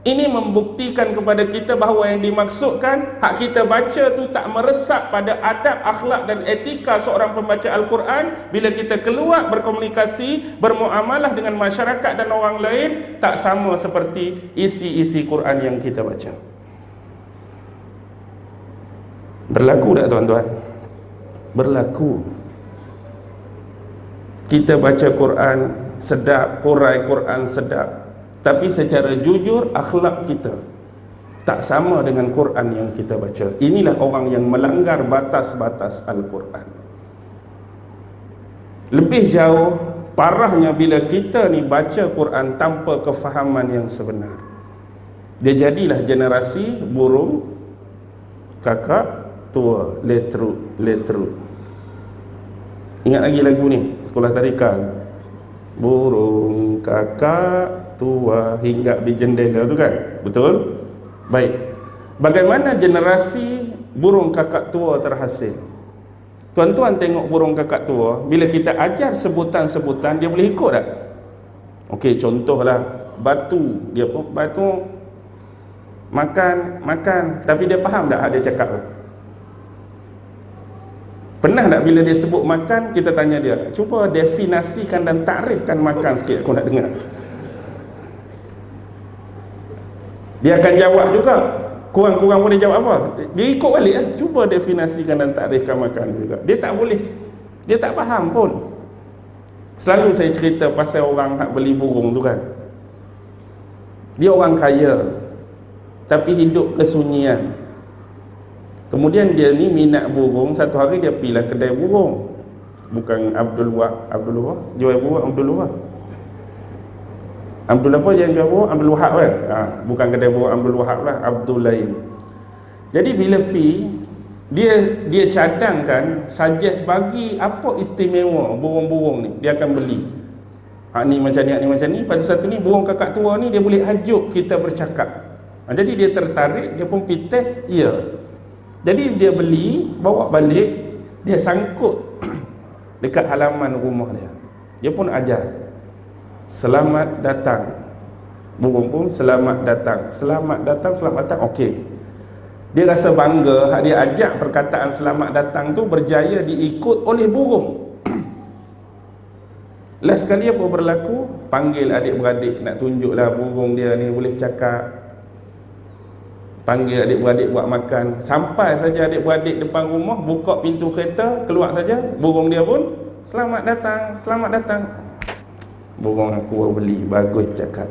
Ini membuktikan kepada kita bahawa yang dimaksudkan hak kita baca tu tak meresap pada adab, akhlak dan etika seorang pembaca Al-Quran. Bila kita keluar berkomunikasi, bermuamalah dengan masyarakat dan orang lain, tak sama seperti isi-isi Quran yang kita baca. Berlaku tak tuan-tuan? Berlaku. Kita baca Quran sedap, hurai Quran sedap, tapi secara jujur akhlak kita tak sama dengan Quran yang kita baca. Inilah orang yang melanggar batas-batas Al-Quran. Lebih jauh, parahnya bila kita ni baca Quran tanpa kefahaman yang sebenar. Dia jadilah generasi burung kakak tua, letru. Ingat lagi lagu ni, sekolah tadika. Burung kakak tua hinggap di jendela tu kan? Betul? Baik. Bagaimana generasi burung kakak tua terhasil? Tuan-tuan tengok burung kakak tua, bila kita ajar sebutan-sebutan, dia boleh ikut tak? Okey, contohlah batu. Dia pun batu makan, tapi dia faham tak dia cakap tu? Pernah tak bila dia sebut makan, kita tanya dia, cuba definasikan dan takrifkan makan sikit, aku nak dengar. Dia akan jawab juga, kurang-kurang pun dia jawab apa? Dia ikut balik lah. Cuba definasikan dan takrifkan makan juga. Dia tak boleh, dia tak faham pun. Selalu saya cerita pasal orang hak beli burung tu kan. Dia orang kaya tapi hidup kesunyian. Kemudian dia ni minat burung. Satu hari dia pergilah kedai burung. Bukan Abdul Wahab jual burung. Abdul apa yang jual burung? Abdul Wahab kan? Bukan kedai burung Abdul Wahab lah, Abdul lain. Jadi bila pi dia cadangkan, suggest bagi apa istimewa burung-burung ni dia akan beli. Hak ni macam ni, hak ni macam ni. Lepas tu satu ni burung kakak tua ni dia boleh hajuk kita bercakap. Jadi dia tertarik, dia pun pergi test, ya. Jadi dia beli, bawa balik, dia sangkut dekat halaman rumah dia. Dia pun ajar, selamat datang. Burung pun selamat datang, selamat datang, selamat datang. Okey. Dia rasa bangga hak dia ajak perkataan selamat datang tu berjaya diikut oleh burung. Last sekali apa berlaku? Panggil adik-beradik nak tunjuklah burung dia ni boleh cakap. Panggil adik-beradik buat makan. Sampai saja adik-beradik depan rumah, buka pintu kereta, keluar saja, burung dia pun selamat datang, selamat datang. Burung aku beli, bagus cakap.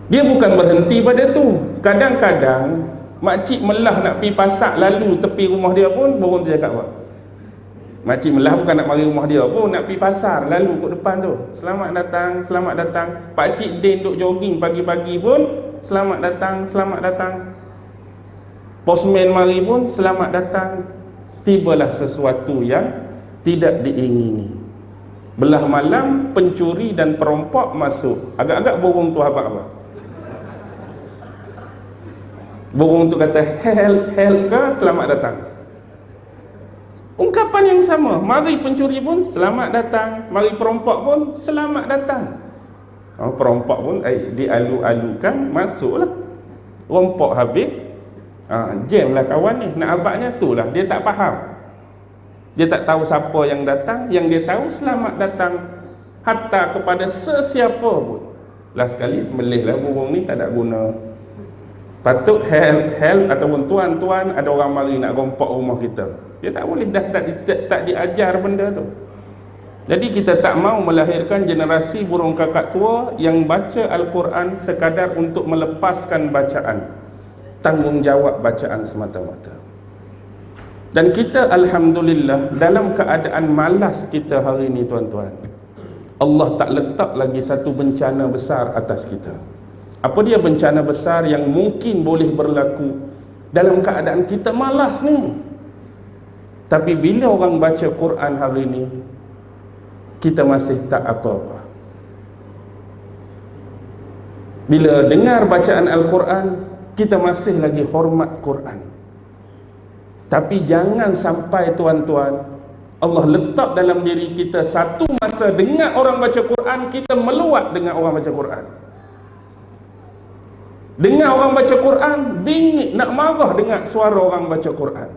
Dia bukan berhenti pada tu. Kadang-kadang makcik melah nak pergi pasar, lalu tepi rumah dia pun burung tu cakap apa? Makcik melah bukan nak mari rumah dia pun, nak pergi pasar, lalu kat depan tu, selamat datang, selamat datang. Pakcik Din duk jogging pagi-pagi pun selamat datang, selamat datang. Postman mari pun selamat datang. Tibalah sesuatu yang tidak diingini. Belah malam pencuri dan perompak masuk. Agak-agak burung tu apa-apa. Burung tu kata help ke selamat datang. Ungkapan yang sama. Mari pencuri pun selamat datang, mari perompak pun selamat datang. Perompak pun dialu-alukan, masuklah. Rompak habis, jam lah kawan ni. Nak abadnya tu lah, dia tak faham. Dia tak tahu siapa yang datang. Yang dia tahu selamat datang hatta kepada sesiapa pun. Last sekali sembelihlah burung ni, tak ada guna. Patut help ataupun tuan-tuan, ada orang mari nak rompak rumah kita. Dia tak boleh, dah tak diajar benda tu. Jadi kita tak mau melahirkan generasi burung kakak tua yang baca Al-Quran sekadar untuk melepaskan bacaan, tanggungjawab bacaan semata-mata. Dan kita alhamdulillah dalam keadaan malas kita hari ini tuan-tuan, Allah tak letak lagi satu bencana besar atas kita. Apa dia bencana besar yang mungkin boleh berlaku dalam keadaan kita malas ni? Tapi bila orang baca Quran hari ini, kita masih tak apa-apa. Bila dengar bacaan Al-Quran, kita masih lagi hormat Quran. Tapi jangan sampai tuan-tuan, Allah letak dalam diri kita satu masa dengar orang baca Quran, kita meluat dengan orang baca Quran. Dengar orang baca Quran, bingit nak marah dengar suara orang baca Quran.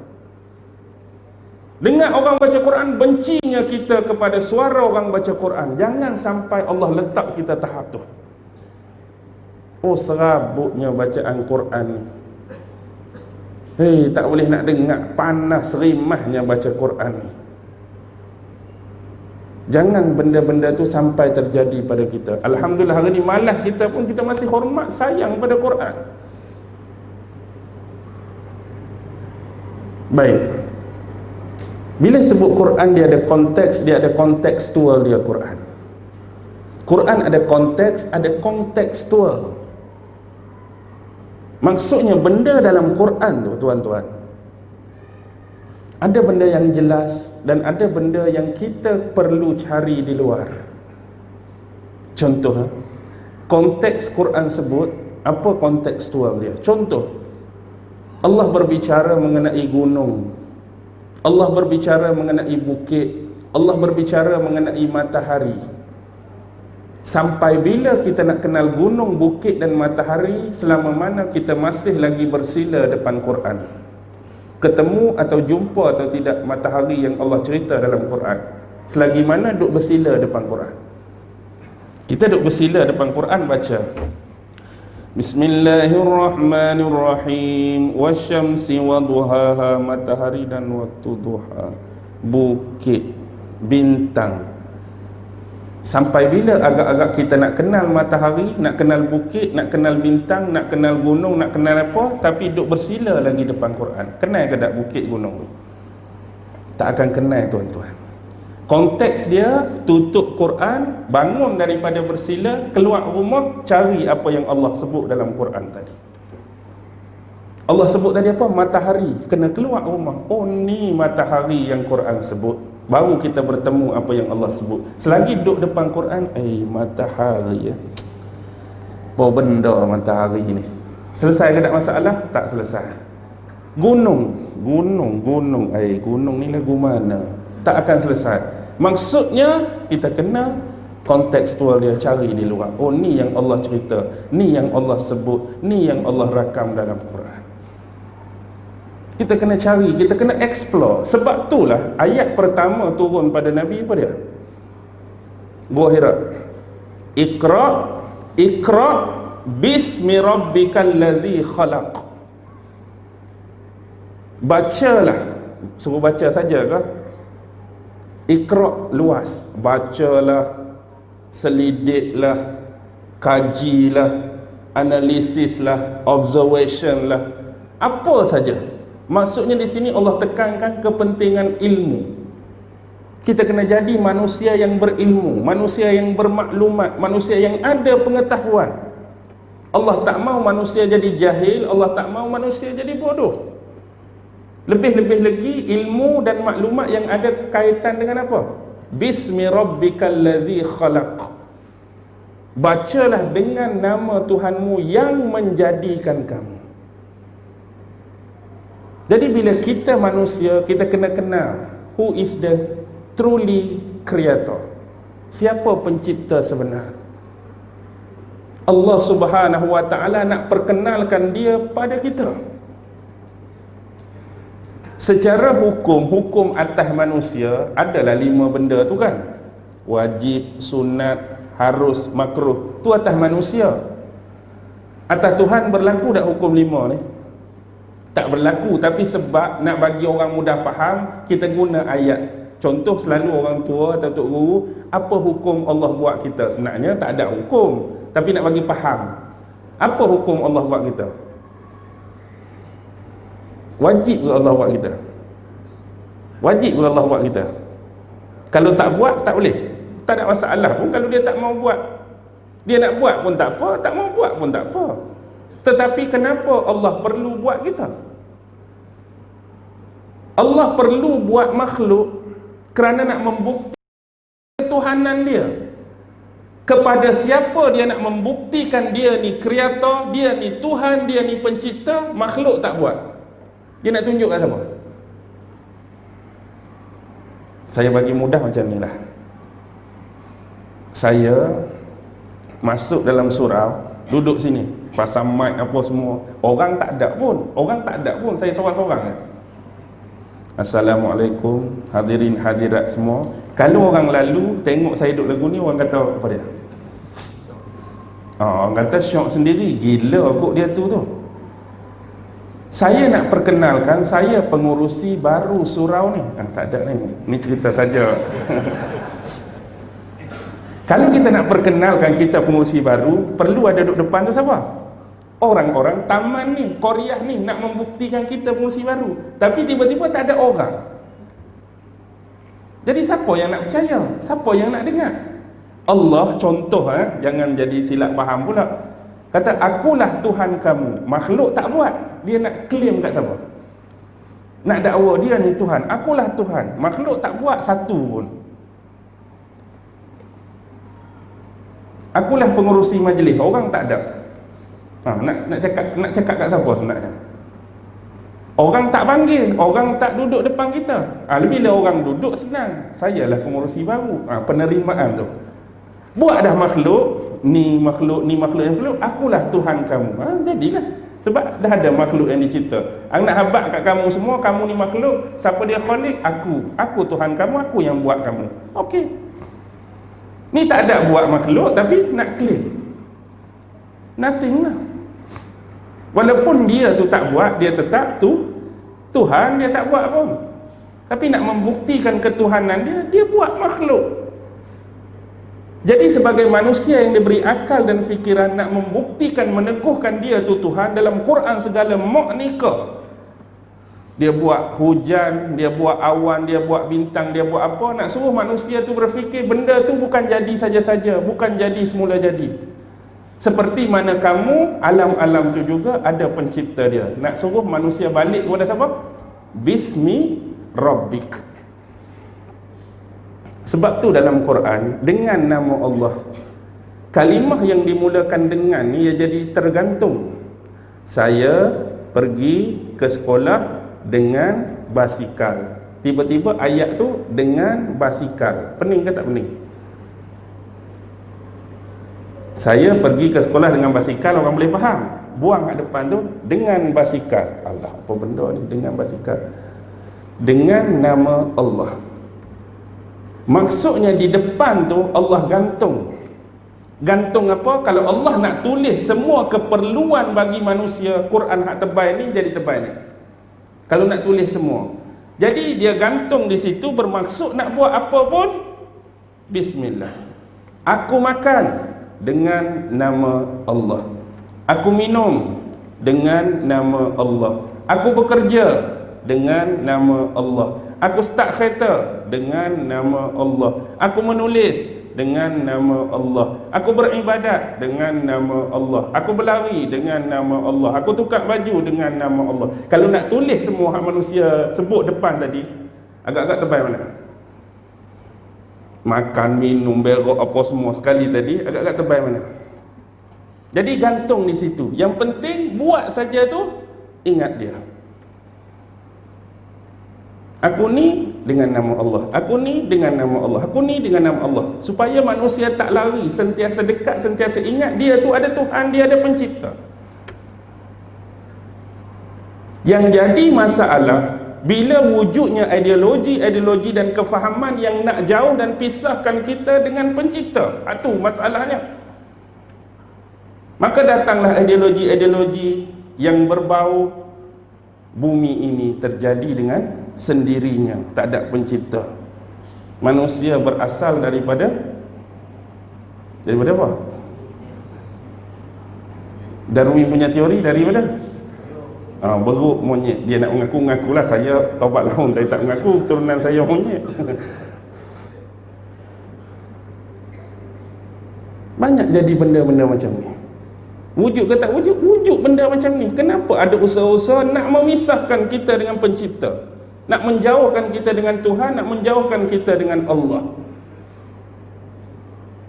Dengar orang baca Quran, bencinya kita kepada suara orang baca Quran. Jangan sampai Allah letak kita tahap tu. Oh, serabutnya bacaan Quran ni. Hei, tak boleh nak dengar, panas rimahnya baca Quran ni. Jangan benda-benda tu sampai terjadi pada kita. Alhamdulillah hari ni malah kita pun kita masih hormat, sayang pada Quran. Baik. Bila sebut Quran, dia ada konteks, dia ada kontekstual dia Quran. Quran ada konteks, ada kontekstual. Maksudnya benda dalam Quran tu tuan-tuan, ada benda yang jelas dan ada benda yang kita perlu cari di luar. Contoh, konteks Quran sebut, apa kontekstual dia? Contoh, Allah berbicara mengenai gunung, Allah berbicara mengenai bukit, Allah berbicara mengenai matahari. Sampai bila kita nak kenal gunung, bukit dan matahari selama mana kita masih lagi bersila depan Quran? Ketemu atau jumpa atau tidak matahari yang Allah cerita dalam Quran, selagi mana duk bersila depan Quran. Kita duk bersila depan Quran baca Bismillahirrahmanirrahim, wasyamsi waduhaha, matahari dan waktu duha, bukit, bintang. Sampai bila agak-agak kita nak kenal matahari, nak kenal bukit, nak kenal bintang, nak kenal gunung, nak kenal apa, tapi duk bersila lagi depan Quran. Kenal ke tak bukit gunung tu? Tak akan kenal tuan-tuan. Konteks dia, tutup Quran, bangun daripada bersila, keluar rumah, cari apa yang Allah sebut dalam Quran tadi. Allah sebut tadi apa? Matahari kena keluar rumah. Oh, ni matahari yang Quran sebut. Baru kita bertemu apa yang Allah sebut. Selagi duduk depan Quran, matahari ya. Apa benda matahari ni? Selesai ke tak masalah? Tak selesai. Gunung ni lagu mana? Tak akan selesai. Maksudnya kita kena kontekstual dia, cari di luar. Oh, ni yang Allah cerita, ni yang Allah sebut, ni yang Allah rakam dalam Quran. Kita kena cari, kita kena explore. Sebab itulah ayat pertama turun pada Nabi apa dia? Gua Hira. Iqra bismi rabbikal ladzi khalaq. Bacalah. Suruh baca saja ke? Iqra luas. Bacalah, selidiklah, kajilah, analisislah, observationlah, apa saja. Maksudnya di sini Allah tekankan kepentingan ilmu. Kita kena jadi manusia yang berilmu, manusia yang bermaklumat, manusia yang ada pengetahuan. Allah tak mau manusia jadi jahil, Allah tak mau manusia jadi bodoh. Lebih-lebih lagi ilmu dan maklumat yang ada kaitan dengan apa? Bismi rabbikal ladzi khalaq. Bacalah dengan nama Tuhanmu yang menjadikan kamu. Jadi bila kita manusia, kita kena kenal who is the truly creator. Siapa pencipta sebenar? Allah Subhanahu wa taala nak perkenalkan dia pada kita. Secara hukum atas manusia adalah 5 benda tu kan. Wajib, sunat, harus, makruh. Tu atas manusia. Atas Tuhan berlaku tak hukum 5 ni? Tak berlaku, tapi sebab nak bagi orang mudah faham, kita guna ayat. Contoh selalu orang tua atau tok guru, apa hukum Allah buat kita? Sebenarnya tak ada hukum, tapi nak bagi faham. Apa hukum Allah buat kita? Wajib ke Allah buat kita? Wajib ke Allah buat kita? Kalau tak buat, tak boleh. Tak ada masalah pun kalau dia tak mau buat. Dia nak buat pun tak apa, tak mau buat pun tak apa. Tetapi kenapa Allah perlu buat kita? Allah perlu buat makhluk kerana nak membuktikan ketuhanan dia. Kepada siapa dia nak membuktikan dia ni kreator, dia ni Tuhan, dia ni pencipta, makhluk tak buat. Dia nak tunjuk kat siapa? Saya bagi mudah macam ni lah. Saya masuk dalam surau, duduk sini, pasang mic apa semua, orang tak ada pun, saya seorang-seorang je. Assalamualaikum hadirin hadirat semua. Kalau orang lalu tengok saya duduk lagu ni, orang kata apa dia? Orang kata syok sendiri, gila kot dia tu. Saya nak perkenalkan, saya pengurusi baru surau ni. Tak ada ni cerita saja. Kalau kita nak perkenalkan kita pengurusi baru, perlu ada duduk depan tu siapa? Orang-orang taman ni, Korea ni nak membuktikan kita pengurusi baru. Tapi tiba-tiba tak ada orang. Jadi siapa yang nak percaya? Siapa yang nak dengar? Allah contoh, jangan jadi silap faham pula. Kata akulah Tuhan kamu. Makhluk tak buat. Dia nak claim kat siapa? Nak dakwa dia ni Tuhan. Akulah Tuhan. Makhluk tak buat satu pun. Akulah pengurusi majlis. Orang tak ada. Nak cakap kat siapa sebenarnya? Orang tak panggil, orang tak duduk depan kita. Bila orang duduk senang. Sayalah pengurusi baru. Penerimaan tu. Buat dah makhluk, ni makhluk, akulah Tuhan kamu. Jadilah. Sebab dah ada makhluk yang dicipta. Nak habaq kat kamu semua, kamu ni makhluk, siapa dia khalik? Aku Tuhan kamu, aku yang buat kamu. Okey. Ni tak ada buat makhluk tapi nak claim. Nothing lah. Walaupun dia tu tak buat, dia tetap Tuhan, dia tak buat pun. Tapi nak membuktikan ketuhanan dia buat makhluk. Jadi sebagai manusia yang diberi akal dan fikiran, nak membuktikan, meneguhkan dia tu Tuhan, dalam Quran segala mu'nika. Dia buat hujan, dia buat awan, dia buat bintang, dia buat apa. Nak suruh manusia tu berfikir benda tu bukan jadi saja-saja, bukan jadi semula jadi. Seperti mana kamu, alam-alam tu juga ada pencipta dia. Nak suruh manusia balik kepada siapa? Bismi Rabbik. Sebab tu dalam Quran, dengan nama Allah, kalimah yang dimulakan dengan ni ia jadi tergantung. Saya pergi ke sekolah dengan basikal. Tiba-tiba ayat tu dengan basikal. Pening ke tak pening? Saya pergi ke sekolah dengan basikal, orang boleh faham. Buang kat depan tu dengan basikal. Allah, apa benda ni dengan basikal? Dengan nama Allah. Maksudnya di depan tu Allah gantung. Gantung apa? Kalau Allah nak tulis semua keperluan bagi manusia, Quran hak tebal ni jadi tebal ni. Kalau nak tulis semua. Jadi dia gantung di situ, bermaksud nak buat apa pun bismillah. Aku makan dengan nama Allah. Aku minum dengan nama Allah. Aku bekerja dengan nama Allah. Aku start kereta dengan nama Allah. Aku menulis dengan nama Allah. Aku beribadat dengan nama Allah. Aku berlari dengan nama Allah. Aku tukar baju dengan nama Allah. Kalau nak tulis semua hak manusia sebut depan tadi, agak-agak tebal mana? Makan, minum, berak apa semua sekali tadi, agak-agak tebal mana? Jadi gantung di situ. Yang penting buat saja tu, ingat dia. Aku ni dengan nama Allah. Aku ni dengan nama Allah. Aku ni dengan nama Allah. Supaya manusia tak lari, sentiasa dekat, sentiasa ingat dia tu ada Tuhan, dia ada pencipta. Yang jadi masalah bila wujudnya ideologi dan kefahaman yang nak jauh dan pisahkan kita dengan pencipta. Itu masalahnya. Maka datanglah ideologi-ideologi yang berbau bumi ini terjadi dengan sendirinya, tak ada pencipta. Manusia berasal daripada apa? Darwin punya teori daripada beruk monyet. Dia nak mengaku-ngakulah, saya taubat lahum, saya tak mengaku keturunan saya monyet. Banyak jadi benda-benda macam ni. Wujud ke tak wujud? Wujud benda macam ni. Kenapa ada usaha-usaha nak memisahkan kita dengan pencipta, nak menjauhkan kita dengan Tuhan, nak menjauhkan kita dengan Allah.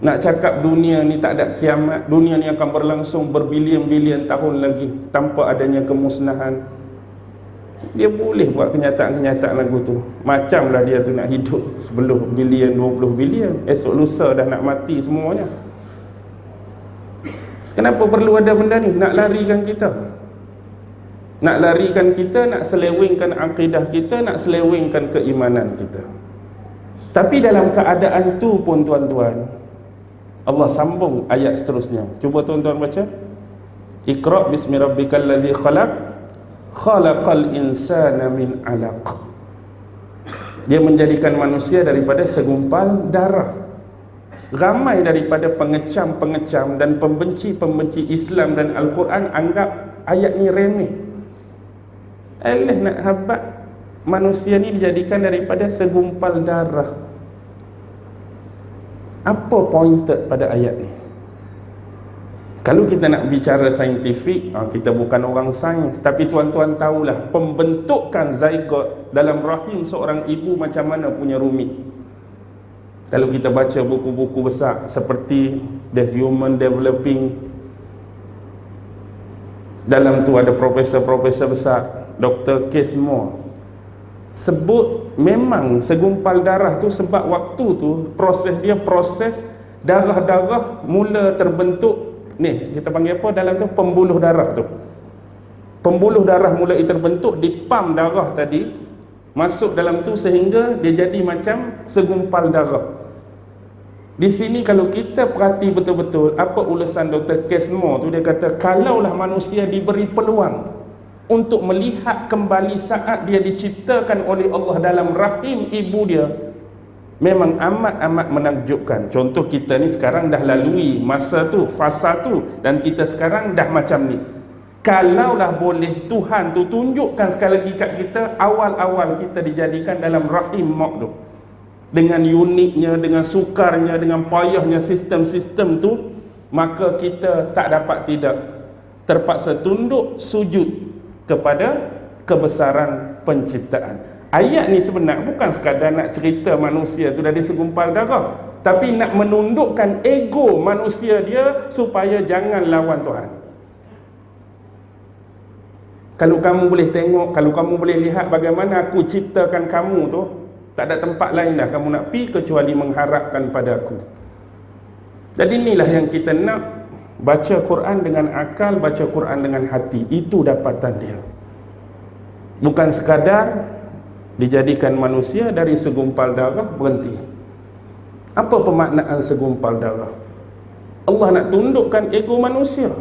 Nak cakap dunia ni tak ada kiamat, dunia ni akan berlangsung berbilion-bilion tahun lagi tanpa adanya kemusnahan. Dia boleh buat kenyataan-kenyataan lagu tu. Macamlah dia tu nak hidup 10 bilion, 20 bilion, esok lusa dah nak mati semuanya. Kenapa perlu ada benda ni? Nak larikan kita. Nak larikan kita, nak selewengkan akidah kita, nak selewengkan keimanan kita. Tapi dalam keadaan tu pun tuan-tuan, Allah sambung ayat seterusnya. Cuba tuan-tuan baca. Iqra bismi rabbikal ladzi khalaq, khalaqal insana min 'alaq. Dia menjadikan manusia daripada segumpal darah. Ramai daripada pengecam-pengecam dan pembenci-pembenci Islam dan Al-Quran anggap ayat ni remeh. Nak habat manusia ni dijadikan daripada segumpal darah. Apa pointed pada ayat ni? Kalau kita nak bicara saintifik, kita bukan orang sains, tapi tuan-tuan tahulah pembentukan zygote dalam rahim seorang ibu macam mana punya rumit. Kalau kita baca buku-buku besar seperti The Human Developing, dalam tu ada profesor-profesor besar, Dr. Keith Moore, sebut memang segumpal darah tu sebab waktu tu proses darah-darah mula terbentuk. Ni kita panggil apa dalam tu? Pembuluh darah tu. Pembuluh darah mulai terbentuk di pam darah tadi, masuk dalam tu sehingga dia jadi macam segumpal darah. Di sini kalau kita perhati betul-betul apa ulasan Dr. Keith Moore tu, dia kata kalaulah manusia diberi peluang untuk melihat kembali saat dia diciptakan oleh Allah dalam rahim ibu dia, memang amat-amat menakjubkan. Contoh kita ni sekarang dah lalui masa tu, fasa tu, dan kita sekarang dah macam ni. Kalaulah boleh Tuhan tu tunjukkan sekali lagi kat kita awal-awal kita dijadikan dalam rahim mak tu, dengan uniknya, dengan sukarnya, dengan payahnya sistem-sistem tu, maka kita tak dapat tidak terpaksa tunduk sujud kepada kebesaran penciptaan. Ayat ni sebenar bukan sekadar nak cerita manusia tu dari segumpal darah, tapi nak menundukkan ego manusia dia supaya jangan lawan Tuhan. Kalau kamu boleh tengok, kalau kamu boleh lihat bagaimana aku ciptakan kamu tu, tak ada tempat lain dah kamu nak pergi kecuali mengharapkan pada aku. Jadi inilah yang kita nak, baca Quran dengan akal, baca Quran dengan hati. Itu dapatan dia. Bukan sekadar dijadikan manusia dari segumpal darah berhenti. Apa pemaknaan segumpal darah? Allah nak tundukkan ego manusia.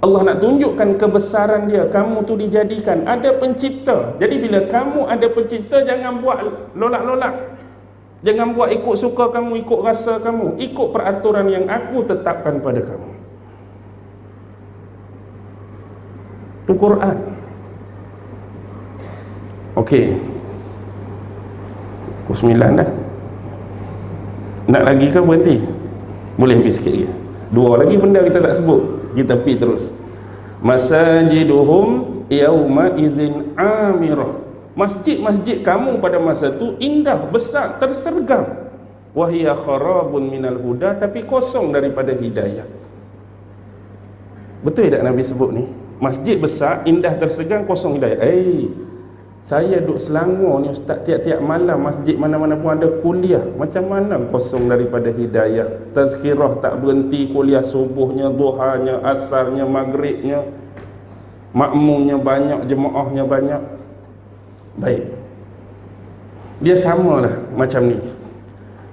Allah nak tunjukkan kebesaran dia. Kamu tu dijadikan, ada pencipta. Jadi bila kamu ada pencipta, jangan buat lolak-lolak. Jangan buat ikut suka kamu, ikut rasa kamu, ikut peraturan yang aku tetapkan pada kamu. Itu Quran. Okey, pukul 9 dah. Nak lagi ke berhenti? Boleh habis sikit lagi. 2 lagi benda kita tak sebut, kita pergi terus. Masajiduhum yauma idzin amirah. Masjid-masjid kamu pada masa tu indah, besar, tersergam. Wahiya kharabun minal huda, tapi kosong daripada hidayah. Betul tak Nabi sebut ni? Masjid besar, indah, tersergam, kosong hidayah. Saya duduk Selangor ni ustaz, tiap-tiap malam masjid mana-mana pun ada kuliah. Macam mana kosong daripada hidayah? Tazkirah tak berhenti, kuliah subuhnya, duhanya, asarnya, maghribnya, makmumnya banyak, jemaahnya banyak. Baik, dia samalah macam ni.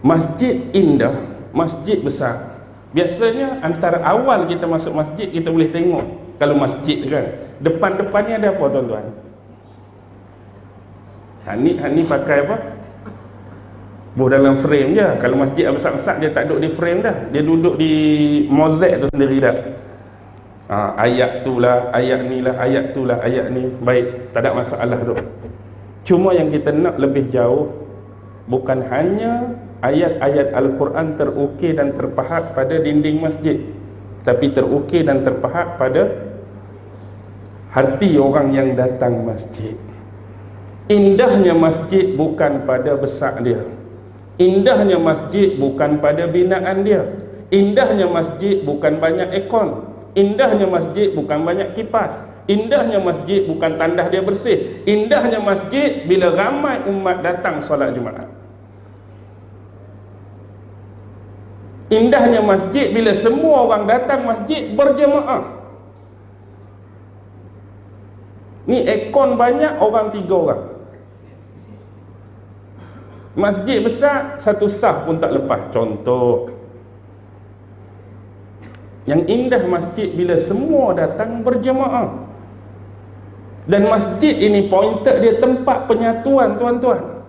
Masjid indah, masjid besar. Biasanya antara awal kita masuk masjid, kita boleh tengok. Kalau masjid kan, depan-depannya ada apa tuan-tuan? Hani pakai apa? Dalam frame je. Kalau masjid besar-besar, dia tak duduk di frame dah, dia duduk di mozaik tu sendiri dah. Ayat tu lah, ayat ni lah, ayat tu lah, ayat ni. Baik, tak ada masalah tu. Cuma yang kita nak lebih jauh, bukan hanya ayat-ayat Al-Quran terukir dan terpahat pada dinding masjid, tapi terukir dan terpahat pada hati orang yang datang masjid. Indahnya masjid bukan pada besar dia. Indahnya masjid bukan pada binaan dia. Indahnya masjid bukan banyak aircon. Indahnya masjid bukan banyak kipas. Indahnya masjid bukan tandah dia bersih. Indahnya masjid bila ramai umat datang solat Jumaat. Indahnya masjid bila semua orang datang masjid berjemaah. Ni aircon banyak, orang 3 orang. Masjid besar, 1 saf pun tak lepas. Contoh. Yang indah masjid bila semua datang berjemaah. Dan masjid ini pointed dia tempat penyatuan tuan-tuan.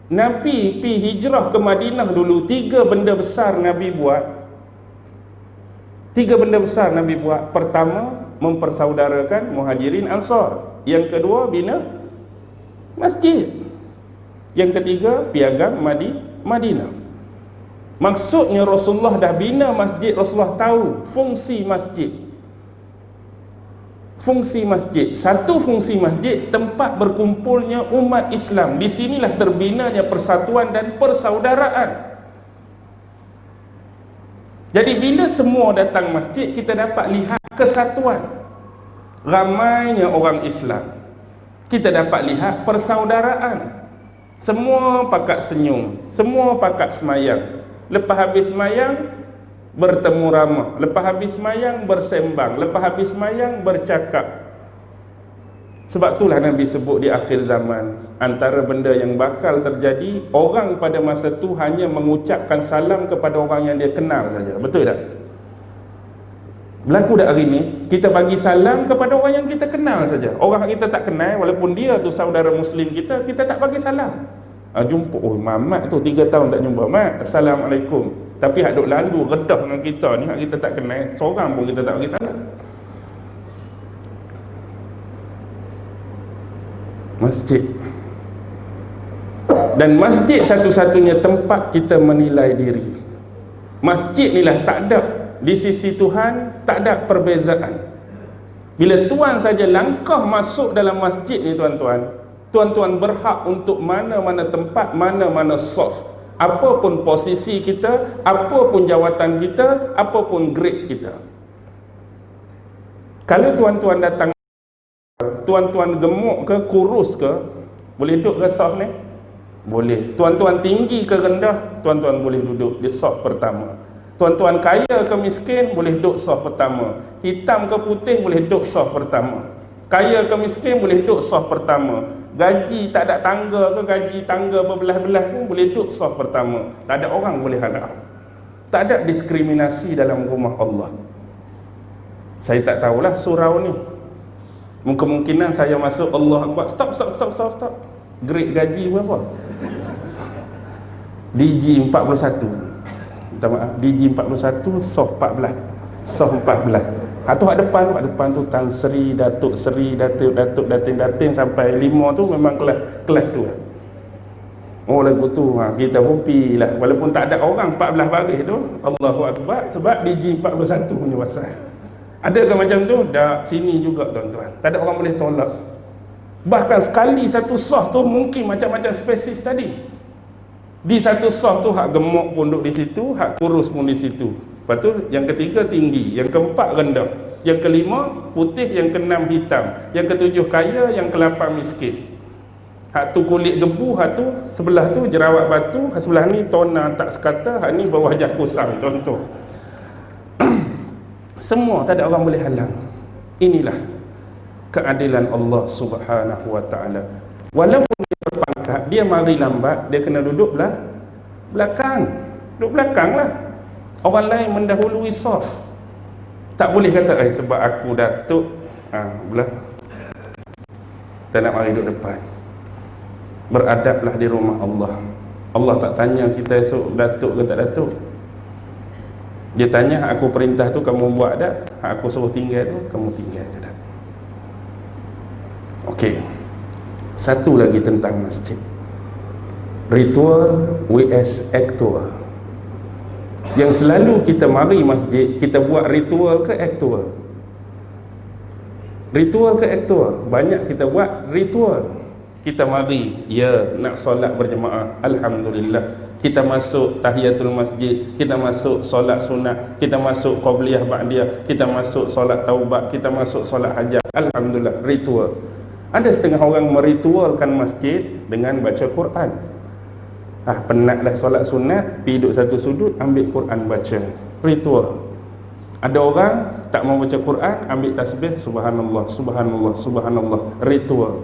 Nabi pi hijrah ke Madinah dulu, 3 benda besar Nabi buat. 3 benda besar Nabi buat. Pertama, mempersaudarakan Muhajirin Ansar. Yang kedua, bina masjid. Yang ketiga, piagam Madinah. Maksudnya Rasulullah dah bina masjid, Rasulullah tahu fungsi masjid. Fungsi masjid, satu fungsi masjid, tempat berkumpulnya umat Islam. Di sinilah terbinanya persatuan dan persaudaraan. Jadi bila semua datang masjid, kita dapat lihat kesatuan. Ramainya orang Islam, kita dapat lihat persaudaraan. Semua pakat senyum, semua pakat semayang. Lepas habis semayang, bertemu ramah. Lepas habis semayang, bersembang. Lepas habis semayang, bercakap. Sebab itulah Nabi sebut di akhir zaman, antara benda yang bakal terjadi, orang pada masa tu hanya mengucapkan salam kepada orang yang dia kenal saja. Betul tak? Berlaku tak hari ni? Kita bagi salam kepada orang yang kita kenal saja. Orang kita tak kenal, walaupun dia tu saudara Muslim kita, kita tak bagi salam. Jumpa, Mamat tu 3 tahun tak jumpa. Mat, Assalamualaikum. Tapi hak duk lalu redah dengan kita ni, hak kita tak kenal, seorang pun kita tak bagi salam. Masjid. Dan masjid satu-satunya tempat kita menilai diri. Masjid ni lah tak ada di sisi Tuhan tak ada perbezaan. Bila tuan saja langkah masuk dalam masjid ni tuan-tuan, tuan-tuan berhak untuk mana-mana tempat, mana-mana saf. Apapun posisi kita, apapun jawatan kita, apapun grade kita. Kalau tuan-tuan datang, tuan-tuan gemuk ke, kurus ke, boleh duduk ke saf ni? Boleh. Tuan-tuan tinggi ke rendah, tuan-tuan boleh duduk di saf pertama. Tuan-tuan kaya ke miskin, boleh duduk saf pertama. Hitam ke putih, boleh duduk saf pertama. Kaya ke miskin, boleh duduk saf pertama. Gaji tak ada tangga ke, gaji tangga berbelah-belah pun boleh duduk saf pertama. Tak ada orang boleh halang. Tak ada diskriminasi dalam rumah Allah. Saya tak tahulah surau ni. Kemungkinan saya masuk, Allah Akbar, stop. Grade gaji berapa? DG 41. Minta maaf, DG 41, SOF 14. SOF 14. Atau kat depan tu Tan Sri, Datuk Sri, Datuk, Datin sampai 5 tu memang kelas tu lah. Oh lagu tu, kita pun pi lah. Walaupun tak ada orang 14 baris tu, Allahu Akbar, sebab DG 41 punya pasal. Adakah macam tu? Dah sini juga tuan-tuan. Tak ada orang boleh tolak. Bahkan sekali satu saf tu mungkin macam-macam spesies tadi. Di satu saf tu hak gemuk pun duduk di situ, hak kurus pun di situ. Lepas tu yang ketiga tinggi, yang keempat rendah, yang kelima putih, yang keenam hitam, yang ketujuh kaya, yang kelapan miskin. Hak tu kulit gebu, hak tu sebelah tu jerawat batu, hak sebelah ni tona tak sekata, hak ni berwajah kusam, contoh. Semua tak ada orang boleh halang. Inilah keadilan Allah Subhanahu wa taala. Walaupun dia berpangkat, dia mari lambat, dia kena duduk belakang. Duduk belakang lah. Orang lain mendahului saf. Tak boleh kata sebab aku datuk belah, tak nak mari duduk depan. Beradablah di rumah Allah. Allah tak tanya kita esok datuk ke tak datuk. Dia tanya, aku perintah tu kamu buat tak? Aku suruh tinggal tu kamu tinggal ke tak? Okey. Satu lagi tentang masjid. Ritual vs aktual. Yang selalu kita mari masjid, kita buat ritual ke aktual? Ritual ke aktual? Banyak kita buat ritual. Kita mari, ya, nak solat berjemaah, alhamdulillah. Kita masuk tahiyatul masjid, kita masuk solat sunat, kita masuk qabliyah ba'diyah, kita masuk solat taubat, kita masuk solat hajat, alhamdulillah, ritual. Ada setengah orang meritualkan masjid dengan baca Quran. Penat dah solat sunat, pergi duduk satu sudut, ambil Quran baca, ritual. Ada orang tak mau baca Quran, ambil tasbih, subhanallah, subhanallah, subhanallah, ritual.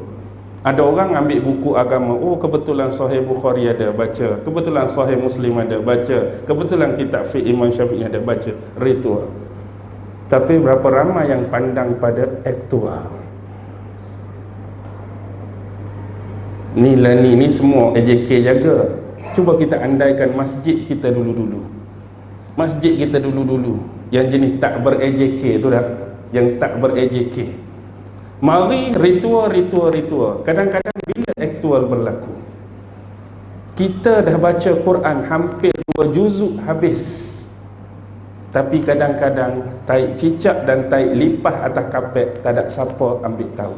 Ada orang ambil buku agama, kebetulan Sahih Bukhari ada, baca. Kebetulan Sahih Muslim ada, baca. Kebetulan kitab fiqh Imam Syafi'i ada, baca. Ritual. Tapi berapa ramai yang pandang pada aktual? Ni semua AJK jaga. Cuba kita andaikan masjid kita dulu-dulu. Masjid kita dulu-dulu yang jenis tak ber-AJK tu dah, yang tak ber-AJK. Mari ritual. Kadang-kadang bila aktual berlaku, kita dah baca Quran hampir 2 juzuk habis, tapi kadang-kadang taik cicak dan taik lipah atas kapet, tak ada siapa ambil tahu.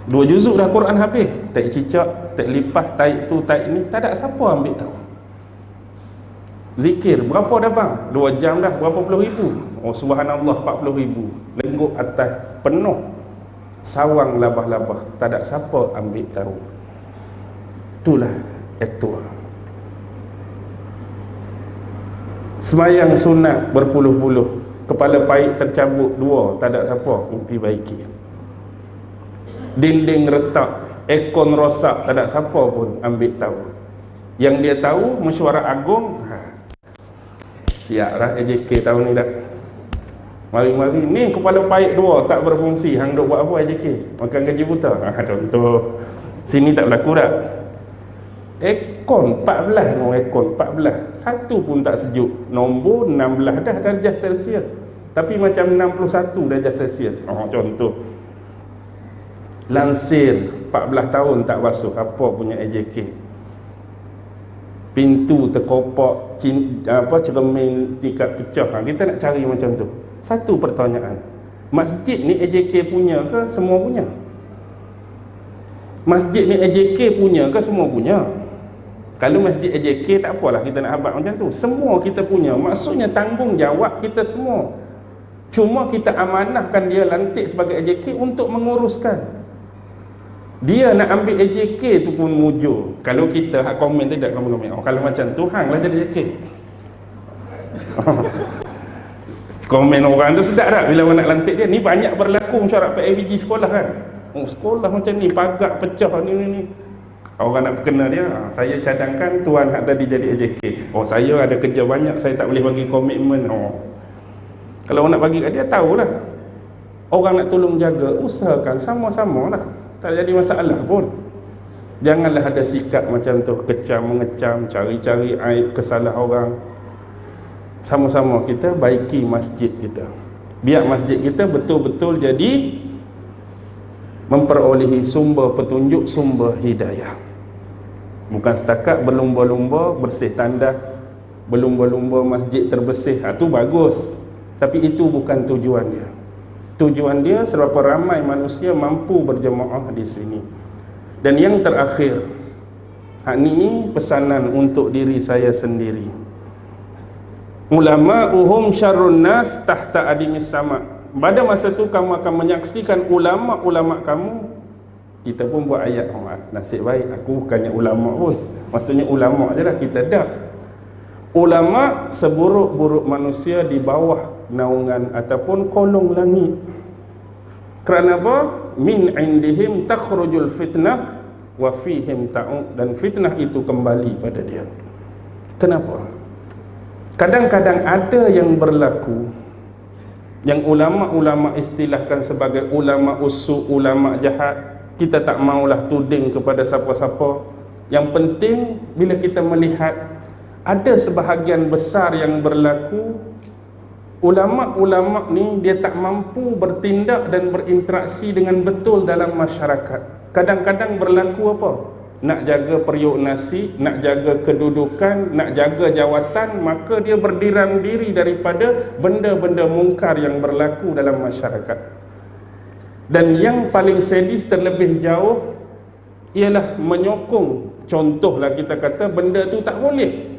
2 juzuk dah Quran habis, taik cicak, taik lipah, taik tu, taik ni, tak ada siapa ambil tahu. Zikir berapa dah bang? 2 jam dah, berapa puluh ribu? Subhanallah, 40,000. Lengguk atas penuh sawang labah-labah, tak ada siapa ambil tahu. Itulah aktual. Sembayang sunat berpuluh-puluh, kepala paik tercabut 2, tak ada siapa umpi baiki. Dinding retak, aircon rosak, tak ada siapa pun ambil tahu. Yang dia tahu mesyuarat agung, siap lah AJK tahun ni dah. Mari-mari ni kepala paik 2 tak berfungsi, hang duk buat apa AJK? Makan gaji buta. Contoh. Sini tak berlaku dah. Aircon 14, aircon 14. Satu pun tak sejuk. Nombor 16 dah darjah Celsius. Tapi macam 61 darjah Celsius. Contoh. Lansir 14 tahun tak basuh, apa punya AJK? pintu terkopak, cermin tingkat pecah. Kita nak cari macam tu. Satu pertanyaan, masjid ni AJK punya ke semua punya? Masjid ni AJK punya ke semua punya? Kalau masjid AJK tak apalah kita nak habaq macam tu. Semua kita punya. Maksudnya tanggungjawab kita semua. Cuma kita amanahkan dia lantik sebagai AJK untuk menguruskan. Dia nak ambil AJK tu pun mujur. Kalau kita hak komen tu tak komen. Kalau macam tu hang lah jadi AJK. Komen orang tu sedap tak bila orang nak lantik dia. Ni banyak berlaku syarat PAVG sekolah kan. Sekolah macam ni pagak pecah ni. Orang nak kenal dia, saya cadangkan tuan hak tadi jadi AJK. Saya ada kerja banyak, saya tak boleh bagi komitmen. Kalau orang nak bagi kat dia, tahulah. Orang nak tolong jaga, usahakan sama-sama lah. Tak jadi masalah pun. Janganlah ada sikap macam tu, kecam, mengecam, cari-cari aib, kesalah orang. Sama-sama kita baiki masjid kita. Biar masjid kita betul-betul jadi memperolehi sumber petunjuk, sumber hidayah. Bukan setakat berlumba-lumba bersih tandas, berlumba-lumba masjid terbersih. Itu bagus. Tapi itu bukan tujuan dia. Tujuan dia seberapa ramai manusia mampu berjemaah di sini. Dan yang terakhir, ini pesanan untuk diri saya sendiri. Ulama'uhum syarrun nas tahta adimis sama. Pada masa tu kamu akan menyaksikan ulama-ulama kamu. Kita pun buat ayat, nasib baik aku bukannya ulama pun. Maksudnya ulama je lah, kita dah. Ulama seburuk-buruk manusia di bawah naungan ataupun kolong langit. Kerana apa? Min indihim takhrujul fitnah wa fihim ta'ud. Dan fitnah itu kembali pada dia. Kenapa? Kadang-kadang ada yang berlaku yang ulama-ulama istilahkan sebagai ulama usuk, ulama jahat. Kita tak maulah tuding kepada siapa-siapa. Yang penting bila kita melihat ada sebahagian besar yang berlaku, ulama-ulama ni dia tak mampu bertindak dan berinteraksi dengan betul dalam masyarakat. Kadang-kadang berlaku apa? Nak jaga periuk nasi, nak jaga kedudukan, nak jaga jawatan, maka dia berdiam diri daripada benda-benda mungkar yang berlaku dalam masyarakat. Dan yang paling sadis terlebih jauh ialah menyokong. Contohlah kita kata benda tu tak boleh,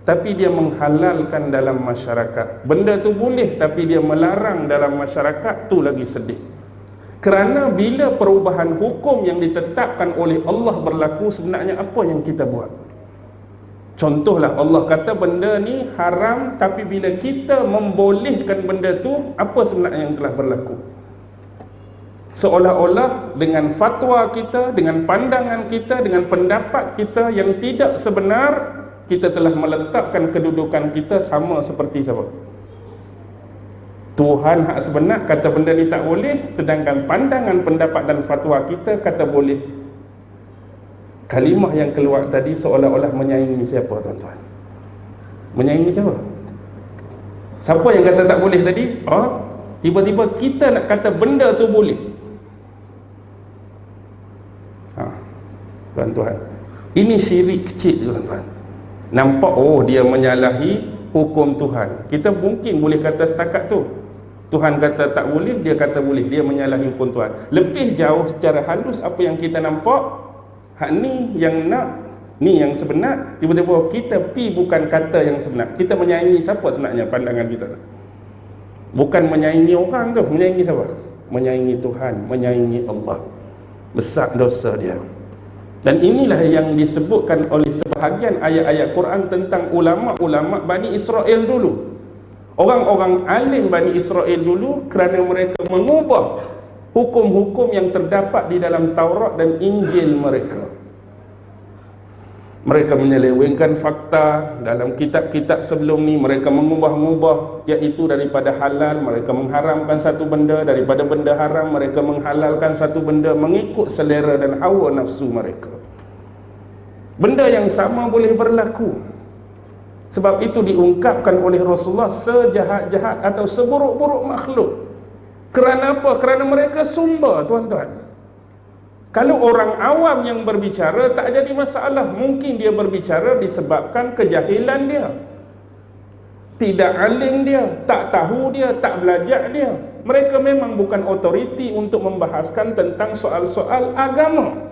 tapi dia menghalalkan dalam masyarakat. Benda tu boleh tapi dia melarang dalam masyarakat, tu lagi sedih. Kerana bila perubahan hukum yang ditetapkan oleh Allah berlaku, sebenarnya apa yang kita buat? Contohlah Allah kata benda ni haram, tapi bila kita membolehkan benda tu, apa sebenarnya yang telah berlaku? Seolah-olah dengan fatwa kita, dengan pandangan kita, dengan pendapat kita yang tidak sebenar, kita telah meletakkan kedudukan kita sama seperti siapa? Tuhan hak sebenar kata benda ni tak boleh, sedangkan pandangan, pendapat dan fatwa kita kata boleh. Kalimah yang keluar tadi seolah-olah menyaingi siapa tuan-tuan? Menyaingi siapa? Siapa yang kata tak boleh tadi? Tiba-tiba kita nak kata benda tu boleh. Tuan-tuan, ini syirik kecil tuan-tuan. Nampak dia menyalahi hukum Tuhan. Kita mungkin boleh kata setakat tu. Tuhan kata tak boleh, dia kata boleh. Dia menyalahi hukum Tuhan. Lebih jauh secara halus apa yang kita nampak, hak ni yang nak, ni yang sebenar. Tiba-tiba kita pi bukan kata yang sebenar. Kita menyaingi siapa sebenarnya pandangan kita tu? Bukan menyaingi orang tu. Menyaingi siapa? Menyaingi Tuhan, menyaingi Allah. Besar dosa dia. Dan inilah yang disebutkan oleh sebahagian ayat-ayat Quran tentang ulama-ulama Bani Israel dulu. Orang-orang alim Bani Israel dulu, kerana mereka mengubah hukum-hukum yang terdapat di dalam Taurat dan Injil mereka. Mereka menyelewengkan fakta dalam kitab-kitab sebelum ni. Mereka mengubah-ubah, iaitu daripada halal mereka mengharamkan satu benda, daripada benda haram mereka menghalalkan satu benda, mengikut selera dan hawa nafsu mereka. Benda yang sama boleh berlaku. Sebab itu diungkapkan oleh Rasulullah sejahat-jahat atau seburuk-buruk makhluk. Kerana apa? Kerana mereka sumber tuan-tuan. Kalau orang awam yang berbicara tak jadi masalah. Mungkin dia berbicara disebabkan kejahilan dia, tidak alim dia, tak tahu dia, tak belajar dia. Mereka memang bukan otoriti untuk membahaskan tentang soal-soal agama.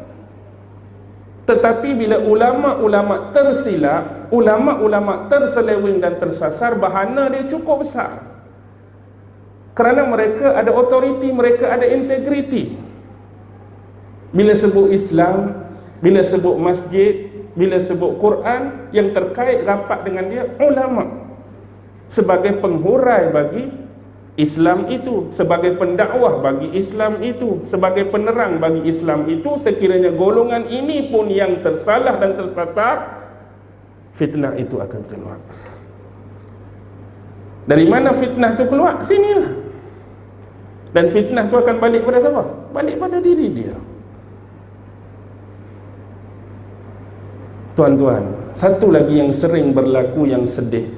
Tetapi bila ulama-ulama tersilap, ulama-ulama terseleweng dan tersasar, bahana dia cukup besar. Kerana mereka ada otoriti, mereka ada integriti. Bila sebut Islam, bila sebut masjid, bila sebut Quran, yang terkait rapat dengan dia ulama. Sebagai penghurai bagi Islam itu, sebagai pendakwah bagi Islam itu, sebagai penerang bagi Islam itu, sekiranya golongan ini pun yang tersalah dan tersasar, fitnah itu akan keluar. Dari mana fitnah itu keluar? Sinilah. Dan fitnah itu akan balik pada siapa? Balik pada diri dia. Tuan-tuan, satu lagi yang sering berlaku yang sedih.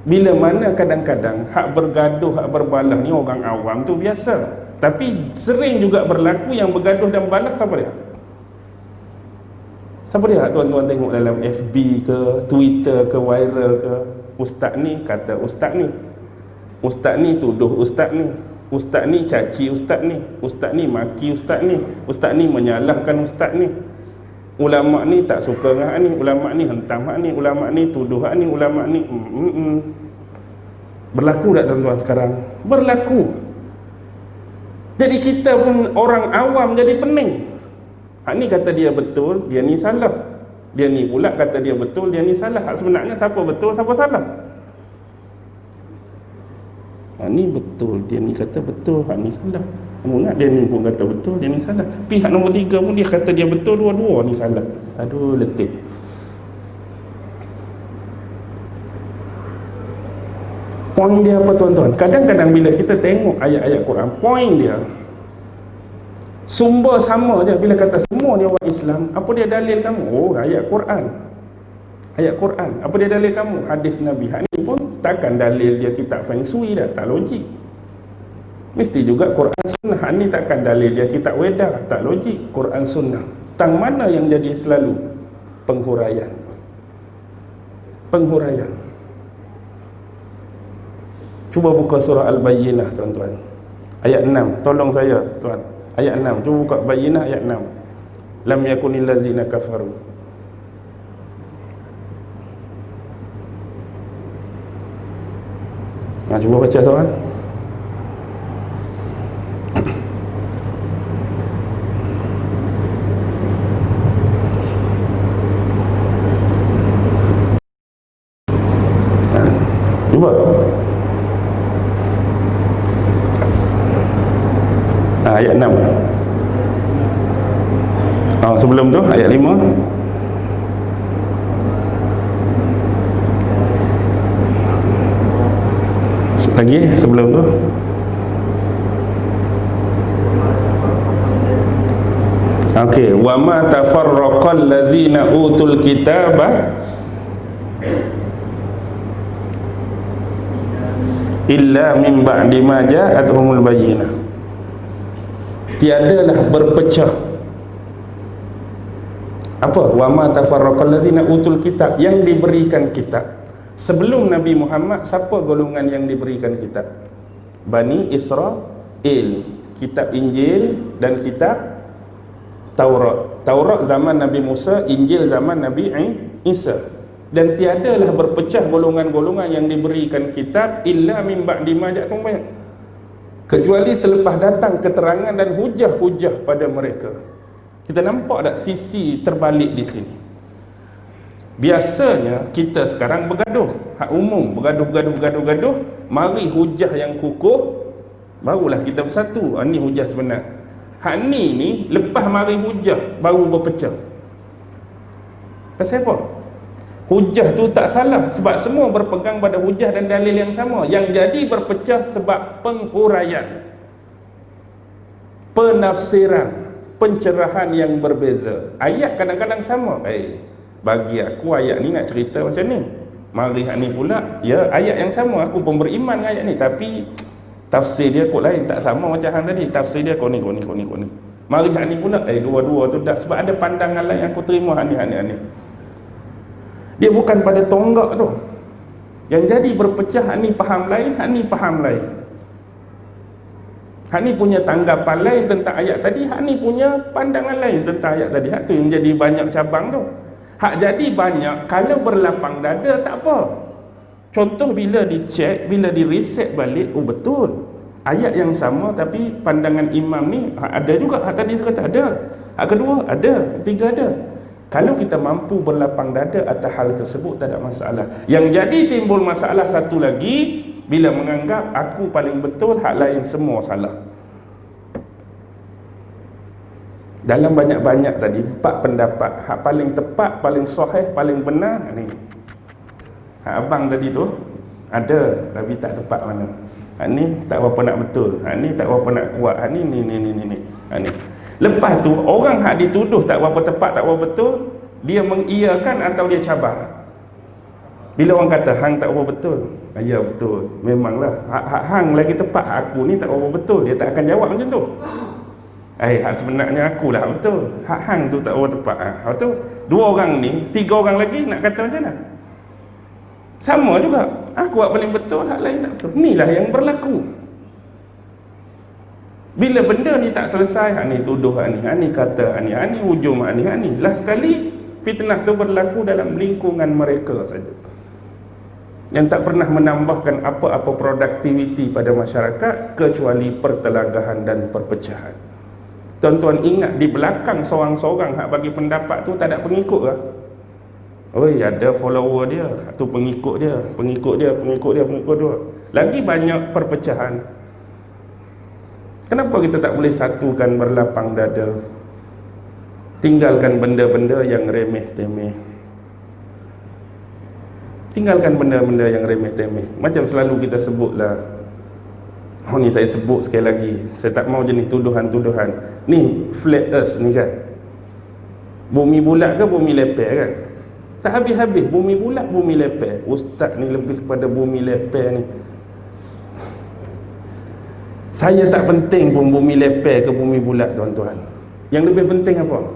Bila mana kadang-kadang hak bergaduh, hak berbalah ni orang awam tu biasa. Tapi sering juga berlaku yang bergaduh dan balah. Siapa dia? Siapa dia? Tuan-tuan tengok dalam FB ke, Twitter ke, viral ke. Ustaz ni kata ustaz ni, ustaz ni tuduh ustaz ni, ustaz ni caci ustaz ni maki ustaz ni menyalahkan ustaz ni. Ulama ni tak suka dengan hak ni, ulama ni hentam hak ni, ulama ni tuduh hak ni, ulama ni Berlaku tak tuan-tuan sekarang? Berlaku. Jadi kita pun orang awam jadi pening. Hak ni kata dia betul, dia ni salah. Dia ni pula kata dia betul, dia ni salah. Hak sebenarnya siapa betul, siapa salah? Hak ni betul, dia ni kata betul, hak ni salah. Kamu ingat dia ni pun kata betul, dia ni salah. Pihak nombor 3 pun dia kata dia betul, dua-dua ni salah. Aduh, letih. Poin dia apa tuan-tuan? Kadang-kadang bila kita tengok ayat-ayat Quran, poin dia sumber sama je. Bila kata semua ni orang Islam, apa dia dalil kamu? Oh, ayat Quran. Ayat Quran. Apa dia dalil kamu? Hadis Nabi. Hak ni pun takkan dalil dia kitab Feng Shui dah, tak logik. Mesti juga Quran Sunnah. Hak ni takkan dalil dia kitab Weda, tak logik. Quran Sunnah. Tang mana yang jadi selalu? Penghuraian. Penghuraian. Cuba buka surah Al-Bayyinah tuan-tuan. Ayat 6. Tolong saya tuan. Ayat 6. Cuba buka Bayyinah ayat 6. Lam yakunil ladzina kafaru. Cuba baca soal. Cuba. Ayat 6. Sebelum tu ayat 5. Lagi sebelum tu. Okey, wa ma tafarraqal ladzina utul kitaba illa min ba'di ma ja'atuhumul bayyinah. Tiadalah berpecah. Apa? Wa ma tafarraqal ladzina utul kitab, yang diberikan kitab. Sebelum Nabi Muhammad, siapa golongan yang diberikan kitab? Bani Israel. Kitab Injil dan kitab Taurat. Taurat zaman Nabi Musa, Injil zaman Nabi Isa. Dan tiadalah berpecah golongan-golongan yang diberikan kitab illa min ba'di ma ja'atuhum bayyinah, kecuali selepas datang keterangan dan hujah-hujah pada mereka. Kita nampak tak sisi terbalik di sini? Biasanya kita sekarang bergaduh, hak umum, bergaduh, mari hujah yang kukuh, barulah kita bersatu. Ini hujah sebenar. Hak ni lepas mari hujah baru berpecah. Pasal apa? Hujah tu tak salah, sebab semua berpegang pada hujah dan dalil yang sama. Yang jadi berpecah sebab penghuraian, penafsiran, pencerahan yang berbeza. Ayat kadang-kadang sama. Bagi aku ayat ni nak cerita macam ni, mari hak ni pula, ya ayat yang sama, aku pun beriman dengan ayat ni, tapi tafsir dia kot lain, tak sama macam hang tadi. Tafsir dia kau ni. Mari hak ni pula, dua-dua tu tak. Sebab ada pandangan lain aku terima hak ni. Dia bukan pada tonggak tu. Yang jadi berpecah, hak ni faham lain, hak ni faham lain. Hak ni punya tanggapan lain tentang ayat tadi, hak ni punya pandangan lain tentang ayat tadi. Hak tu yang jadi banyak cabang tu. Hak jadi banyak, kalau berlapang dada tak apa. Contoh bila dicek, bila di-reset balik, betul. Ayat yang sama tapi pandangan imam ni ada juga. Hak tadi dia kata ada. Hak kedua ada, tiga ada. Kalau kita mampu berlapang dada atas hal tersebut, tak ada masalah. Yang jadi timbul masalah satu lagi, bila menganggap aku paling betul, hak lain semua salah. Dalam banyak-banyak tadi, 4 pendapat. Hak paling tepat, paling sahih, paling benar ni. Hak abang tadi tu ada tapi tak tepat mana. Hak ni tak berapa nak betul. Hak ni tak berapa nak kuat. Hak ni. Hak ni. Lepas tu orang hak dituduh tak berapa tepat, tak berapa betul, dia mengiyakan atau dia cabar. Bila orang kata hang tak berapa betul, ya betul, memanglah hak hang lagi tepat, aku ni tak berapa betul, dia tak akan jawab macam tu. Hak sebenarnya akulah betul, hak hang tu tak berapa tepat. Hak tu dua orang ni, tiga orang lagi nak kata macam mana? Sama juga, aku hak paling betul, hak lain tak betul. Inilah yang berlaku. Bila benda ni tak selesai, hak ni tuduh hak ni kata hak ni hujum hak ni. Last sekali fitnah tu berlaku dalam lingkungan mereka saja, yang tak pernah menambahkan apa-apa produktiviti pada masyarakat kecuali pertelagahan dan perpecahan. Tuan-tuan ingat, di belakang seorang-seorang hak bagi pendapat tu tak ada pengikut lah. Ada follower dia, tu pengikut dia. Lagi banyak perpecahan. Kenapa kita tak boleh satukan, berlapang dada, tinggalkan benda-benda yang remeh-temeh? Tinggalkan benda-benda yang remeh-temeh. Macam selalu kita sebutlah, ni saya sebut sekali lagi, saya tak mau jenis tuduhan-tuduhan. Ni flat earth ni kan, bumi bulat ke bumi lepek kan? Tak habis-habis, bumi bulat, bumi lepek. Ustaz ni lebih kepada bumi lepek ni. Saya tak penting pun bumi lepek ke bumi bulat, tuan-tuan. Yang lebih penting apa?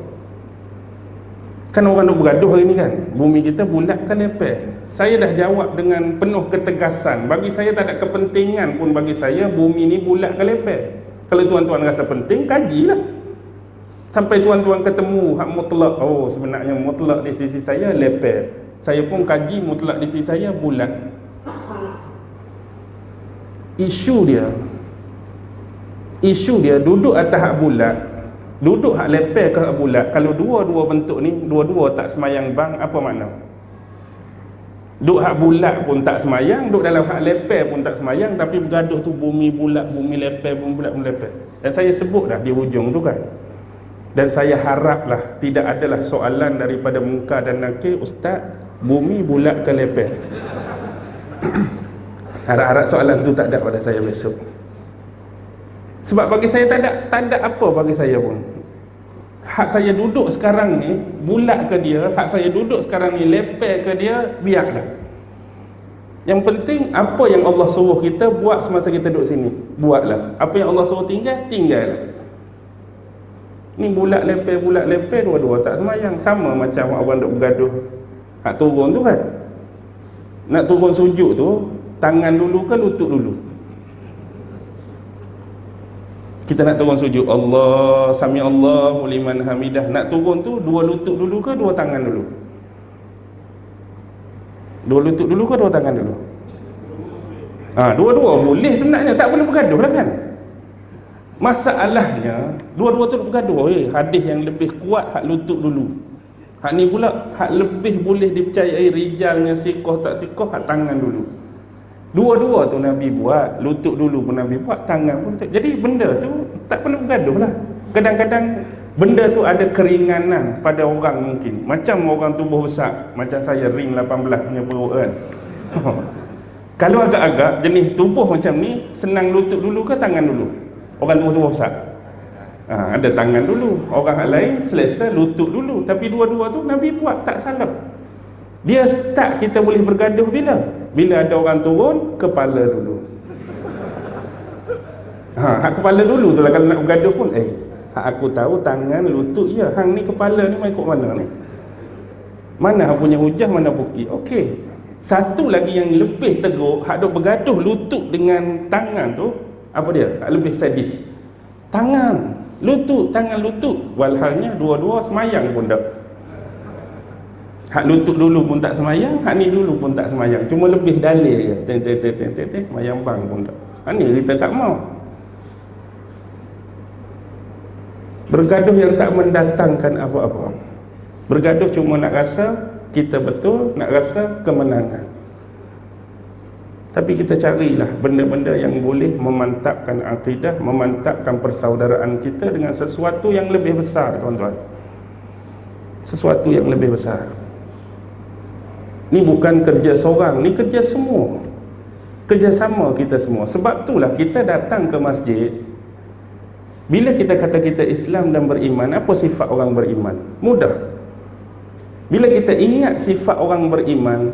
Kan orang duk bergaduh hari ni kan, bumi kita bulat ke lepek. Saya dah jawab dengan penuh ketegasan. Bagi saya tak ada kepentingan pun bagi saya bumi ni bulat ke lepek. Kalau tuan-tuan rasa penting, kajilah. Sampai tuan-tuan ketemu hak mutlak. Sebenarnya mutlak di sisi saya lepek. Saya pun kaji mutlak di sisi saya bulat. Isu dia duduk atas hak bulat, duduk hak lepek ke hak bulat. Kalau dua-dua bentuk ni, dua-dua tak semayang bang, apa makna? Duk hak bulat pun tak semayang, duk dalam hak lepek pun tak semayang, tapi bergaduh tu bumi bulat, bumi lepek, bumi bulat, bumi lepek. Dan saya sebut dah di hujung tu kan. Dan saya haraplah tidak adalah soalan daripada Munkar dan Nakir, Ustaz, bumi bulat ke lepek? Harap-harap soalan tu tak ada pada saya besok. Sebab bagi saya tak ada apa bagi saya pun. Hak saya duduk sekarang ni bulat ke dia, hak saya duduk sekarang ni lepek ke dia, biarlah. Yang penting apa yang Allah suruh kita buat semasa kita duduk sini, buatlah. Apa yang Allah suruh tinggallah. Ni bulat lepek dua-dua tak semayang. Sama macam orang duk bergaduh hak turun tu kan. Nak turun sujud tu, tangan dulu ke lutut dulu? Kita nak turun sujud, Allah sami Allahu liman hamidah, nak turun tu dua lutut dulu ke dua tangan dulu? Dua lutut dulu ke dua tangan dulu? Dua-dua boleh sebenarnya, tak boleh bergaduh lah kan. Masalahnya dua-dua tu bergaduh. Hadis yang lebih kuat hak lutut dulu. Hak ni pula hak lebih boleh dipercayai rijalnya sikoh tak sikoh, hak tangan dulu. Dua-dua tu Nabi buat, lutut dulu pun Nabi buat, tangan pun. Jadi benda tu tak perlu bergaduh lah. Kadang-kadang benda tu ada keringanan pada orang mungkin. Macam orang tubuh besar, macam saya ring 18 punya perut kan. Kalau agak-agak jenis tubuh macam ni, senang lutut dulu ke tangan dulu? Orang tubuh besar, ada tangan dulu. Orang lain selesa lutut dulu. Tapi dua-dua tu Nabi buat, tak salah. Dia start kita boleh bergaduh bila ada orang turun, kepala dulu. Hak kepala dulu tu lah kalau nak bergaduh pun. Hak aku tahu tangan, lutut ya. Hang ni kepala ni mai ikut mana ni? Mana hang punya hujah, mana bukti? Okey. Satu lagi yang lebih teruk, hak dok bergaduh lutut dengan tangan tu, apa dia? Hak lebih sadis. Tangan, lutut, tangan lutut. Walhalnya dua-dua semayang pun tak. Hak lutut dulu pun tak semayang, hak ni dulu pun tak semayang. Cuma lebih dalil je. Semayang bang pun tak. Hak ni kita tak mau. Bergaduh yang tak mendatangkan apa-apa. Bergaduh cuma nak rasa kita betul, nak rasa kemenangan. Tapi kita carilah benda-benda yang boleh memantapkan akidah, memantapkan persaudaraan kita dengan sesuatu yang lebih besar, tuan-tuan. Sesuatu yang lebih besar. Ni bukan kerja seorang, ni kerja semua. Kerjasama kita semua. Sebab itulah kita datang ke masjid. Bila kita kata kita Islam dan beriman, apa sifat orang beriman? Mudah. Bila kita ingat sifat orang beriman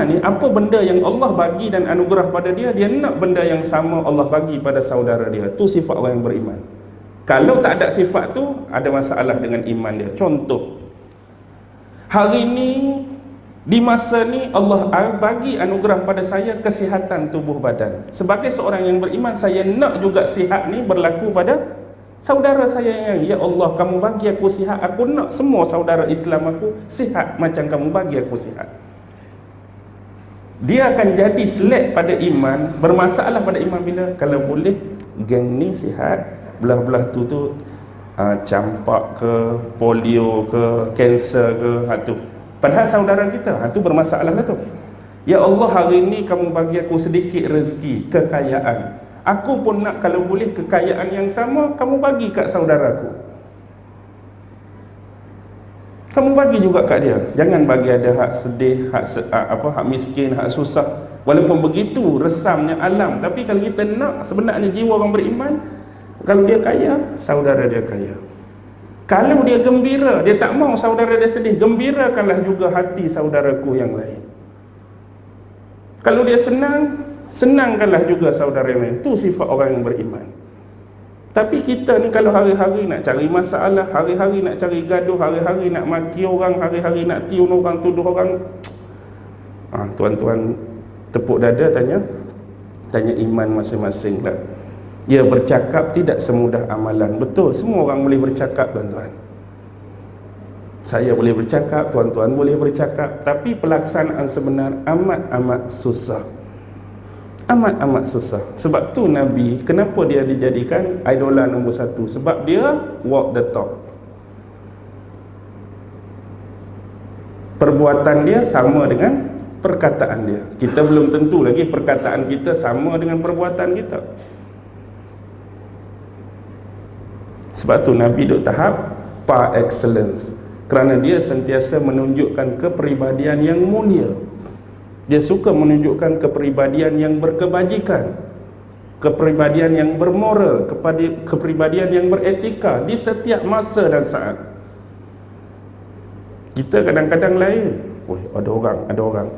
ni, apa benda yang Allah bagi dan anugerah pada dia, dia nak benda yang sama Allah bagi pada saudara dia. Tu sifat orang yang beriman. Kalau tak ada sifat tu, ada masalah dengan iman dia. Contoh, hari ni, di masa ni Allah bagi anugerah pada saya kesihatan tubuh badan. Sebagai seorang yang beriman, saya nak juga sihat ni berlaku pada saudara saya yang, ya Allah, kamu bagi aku sihat, aku nak semua saudara Islam aku sihat macam kamu bagi aku sihat. Dia akan jadi selek pada iman, bermasalah pada iman bila kalau boleh geng ni sihat, belah-belah tu campak ke, polio ke, kanser ke, tu. Padahal saudara kita, itu bermasalah lah tu. Ya Allah, hari ni kamu bagi aku sedikit rezeki, kekayaan. Aku pun nak kalau boleh kekayaan yang sama kamu bagi kat saudaraku. Kamu bagi juga kat dia. Jangan bagi ada hak sedih, hak miskin, hak susah. Walaupun begitu resamnya alam, tapi kalau kita nak sebenarnya jiwa orang beriman, kalau dia kaya, saudara dia kaya. Kalau dia gembira, dia tak mau saudara dia sedih, gembirakanlah juga hati saudaraku yang lain. Kalau dia senang, senangkanlah juga saudara yang lain. Itu sifat orang yang beriman. Tapi kita ni kalau hari-hari nak cari masalah, hari-hari nak cari gaduh, hari-hari nak maki orang, hari-hari nak tiun orang, tuduh orang, tuan-tuan tepuk dada tanya iman masing-masing lah. Dia bercakap tidak semudah amalan. Betul, semua orang boleh bercakap, tuan-tuan. Saya boleh bercakap, tuan-tuan boleh bercakap, tapi pelaksanaan sebenar amat-amat susah. Amat-amat susah. Sebab tu Nabi, kenapa dia dijadikan idola nombor satu? Sebab dia walk the talk. Perbuatan dia sama dengan perkataan dia. Kita belum tentu lagi perkataan kita sama dengan perbuatan kita. Sebab tu Nabi duk tahap par excellence, kerana dia sentiasa menunjukkan kepribadian yang mulia. Dia suka menunjukkan kepribadian yang berkebajikan, kepribadian yang bermoral, kepribadian yang beretika di setiap masa dan saat. Kita kadang-kadang lain. Ada orang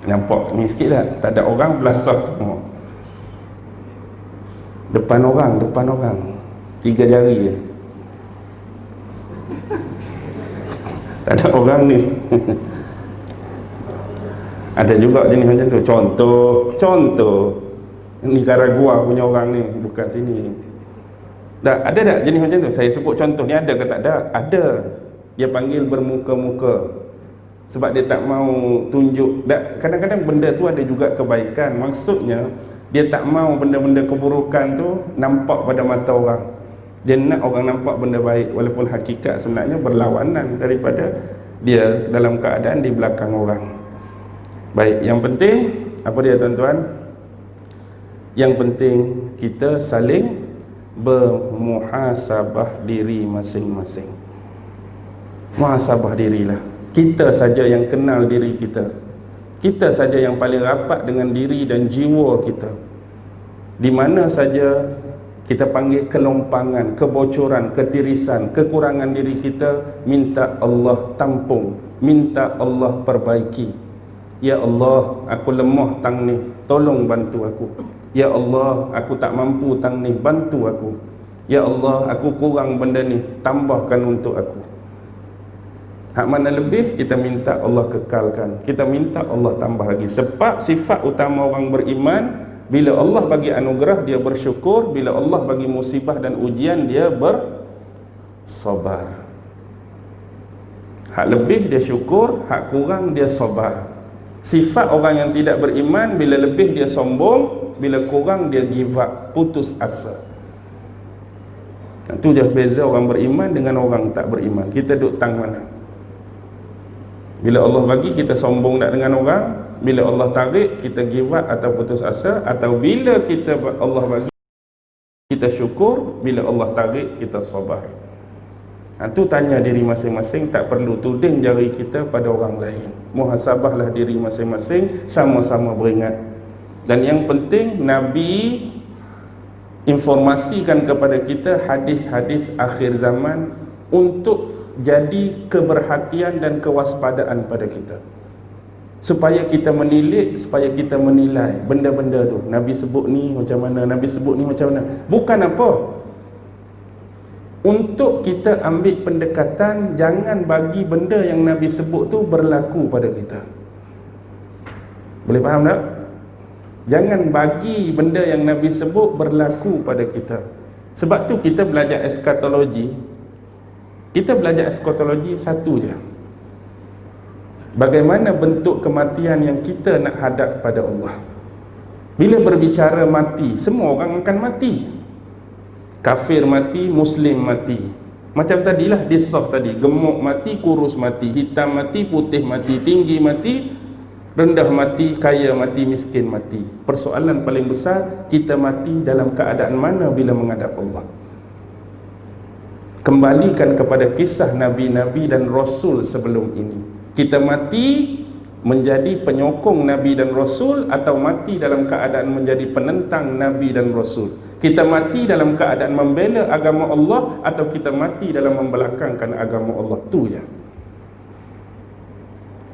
nampak ni sikit tak ada orang, belasah semua. Depan orang 3 jari je. Tak ada orang ni. Ada juga jenis macam tu. Contoh Nicaragua punya orang ni, bukan sini. Ada tak jenis macam tu? Saya sebut contoh ni, ada ke tak ada? Ada. Dia panggil bermuka-muka. Sebab dia tak mau tunjuk. Kadang-kadang benda tu ada juga kebaikan. Maksudnya dia tak mau benda-benda keburukan tu nampak pada mata orang. Dia nak orang nampak benda baik, walaupun hakikat sebenarnya berlawanan daripada dia dalam keadaan di belakang orang. Baik, yang penting apa dia, tuan-tuan? Yang penting kita saling bermuhasabah diri masing-masing. Muhasabah dirilah. Kita saja yang kenal diri kita. Kita saja yang paling rapat dengan diri dan jiwa kita. Di mana saja kita panggil kelompangan, kebocoran, ketirisan, kekurangan diri kita, minta Allah tampung, minta Allah perbaiki. Ya Allah, aku lemah tang ni, tolong bantu aku. Ya Allah, aku tak mampu tang ni, bantu aku. Ya Allah, aku kurang benda ni, tambahkan untuk aku. Hak mana lebih, kita minta Allah kekalkan, kita minta Allah tambah lagi. Sebab sifat utama orang beriman, bila Allah bagi anugerah dia bersyukur, bila Allah bagi musibah dan ujian dia bersabar. Hak lebih dia syukur, hak kurang dia sabar. Sifat orang yang tidak beriman, bila lebih dia sombong, bila kurang dia give up, putus asa. Itu je beza orang beriman dengan orang tak beriman. Kita duduk tang mana? Bila Allah bagi, kita sombong tak dengan orang. Bila Allah tarik, kita give up atau putus asa. Atau bila Allah bagi, kita syukur. Bila Allah tarik, kita sabar. Itu tanya diri masing-masing, tak perlu tuding jari kita pada orang lain. Muhasabahlah diri masing-masing, sama-sama beringat. Dan yang penting, Nabi informasikan kepada kita hadis-hadis akhir zaman untuk jadi keberhatian dan kewaspadaan pada kita, supaya kita menilik, supaya kita menilai benda-benda tu. Nabi sebut ni macam mana, Nabi sebut ni macam mana. Bukan apa, untuk kita ambil pendekatan, jangan bagi benda yang Nabi sebut tu berlaku pada kita. Boleh faham tak? Jangan bagi benda yang Nabi sebut berlaku pada kita. Sebab tu kita belajar eskatologi. Kita belajar eskatologi satu je. Bagaimana bentuk kematian yang kita nak hadap pada Allah. Bila berbicara mati, semua orang akan mati. Kafir mati, Muslim mati. Macam tadilah disaf tadi, gemuk mati, kurus mati, hitam mati, putih mati, tinggi mati, rendah mati, kaya mati, miskin mati. Persoalan paling besar, kita mati dalam keadaan mana bila menghadap Allah. Kembalikan kepada kisah Nabi-Nabi dan Rasul sebelum ini. Kita mati menjadi penyokong Nabi dan Rasul, atau mati dalam keadaan menjadi penentang Nabi dan Rasul. Kita mati dalam keadaan membela agama Allah, atau kita mati dalam membelakangkan agama Allah. Tu je.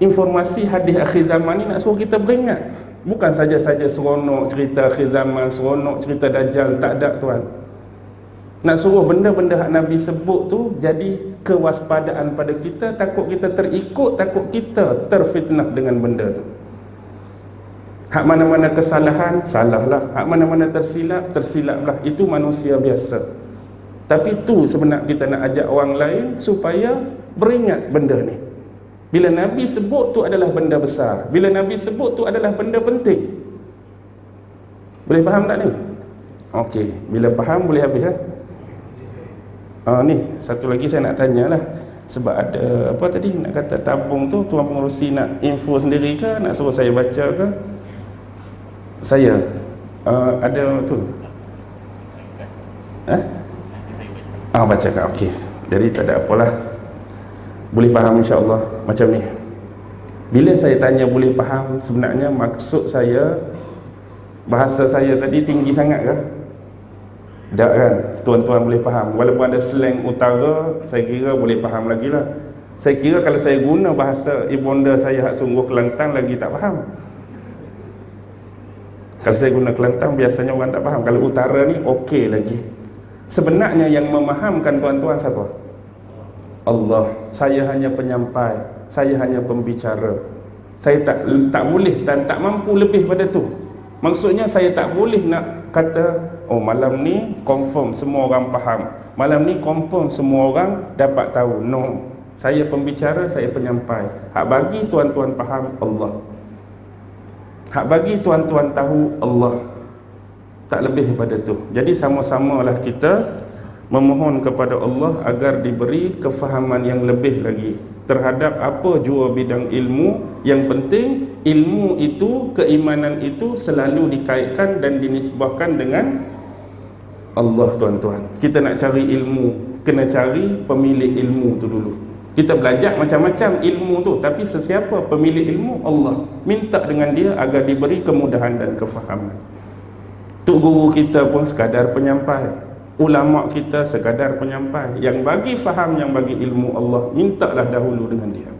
Informasi hadis akhir zaman ni nak suruh kita beringat. Bukan saja-saja seronok cerita akhir zaman, seronok cerita Dajjal, tak ada tuan. Nak suruh benda-benda hak Nabi sebut tu jadi kewaspadaan pada kita. Takut kita terikut, takut kita terfitnah dengan benda tu. Hak mana-mana kesalahan, salahlah. Hak mana-mana tersilap, tersilaplah. Itu manusia biasa. Tapi tu sebenarnya kita nak ajak orang lain supaya beringat benda ni. Bila Nabi sebut tu adalah benda besar, bila Nabi sebut tu adalah benda penting. Boleh faham tak ni? Okey, bila faham boleh habis lah. Ni satu lagi saya nak tanyalah. Sebab ada apa tadi nak kata tabung tu, tuan pengerusi nak info sendiri ke, nak suruh saya baca ke? Saya ada tu. Baca kan? Okey. Jadi tak ada apalah. Boleh faham insya-Allah macam ni. Bila saya tanya boleh faham, sebenarnya maksud saya, bahasa saya tadi tinggi sangat ke? Tak kan? Tuan-tuan boleh faham. Walaupun ada slang utara, saya kira boleh faham lagi lah. Saya kira kalau saya guna bahasa ibunda saya hak sungguh Kelantan lagi tak faham. Kalau saya guna Kelantan biasanya orang tak faham. Kalau utara ni okey lagi. Sebenarnya yang memahamkan tuan-tuan siapa? Allah. Saya hanya penyampai, saya hanya pembicara. Saya tak boleh dan tak mampu lebih pada tu. Maksudnya saya tak boleh nak kata, oh malam ni confirm semua orang faham, malam ni confirm semua orang dapat tahu. No, saya pembicara, saya penyampai. Hak bagi tuan-tuan faham, Allah. Hak bagi tuan-tuan tahu, Allah. Tak lebih pada tu. Jadi sama-samalah kita memohon kepada Allah agar diberi kefahaman yang lebih lagi terhadap apa jua bidang ilmu. Yang penting ilmu itu, keimanan itu selalu dikaitkan dan dinisbahkan dengan Allah tuan-tuan. Kita nak cari ilmu, kena cari pemilik ilmu tu dulu. Kita belajar macam-macam ilmu tu, tapi sesiapa pemilik ilmu? Allah. Minta dengan dia agar diberi kemudahan dan kefahaman. Tok guru kita pun sekadar penyampai, ulama kita sekadar penyampai. Yang bagi faham, yang bagi ilmu Allah, mintalah dahulu dengan dia.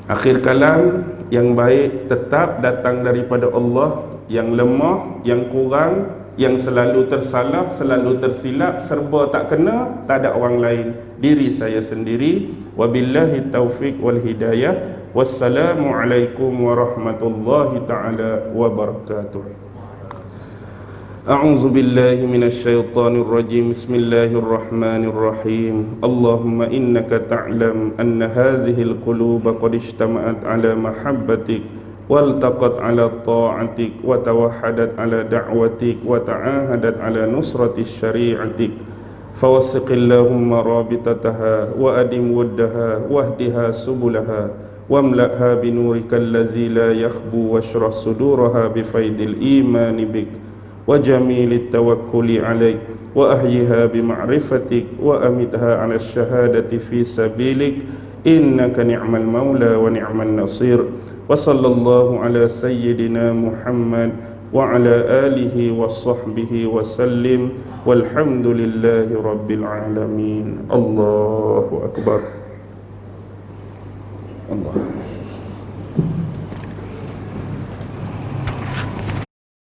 Akhir kalam yang baik tetap datang daripada Allah. yang lemah, yang kurang, yang selalu tersalah, selalu tersilap, serba tak kena, tak ada orang lain, diri saya sendiri. Wabillahi taufiq wal hidayah. Wassalamualaikum warahmatullahi taala wabarakatuh. أعوذ بالله من الشيطان الرجيم بسم الله الرحمن الرحيم اللهم إنك تعلم أن هذه القلوب قد اجتمعت على محبتك والتقت على طاعتك وتوحدت على دعوتك وتعاهدت على نصرة شريعتك فوثق اللهم رابطتها وأدم ودها واهدها سبلها واملأها بنورك الذي لا يخبو واشرح صدورها بفيض الإيمان بك وجميل التوكل عليك وأحيها بمعرفتك وأمتها على الشهادة في سبيلك إنك نعم المولى ونعم النصير وصلى الله على سيدنا محمد وعلى آله وصحبه وسلم والحمد لله رب العالمين. الله أكبر. الله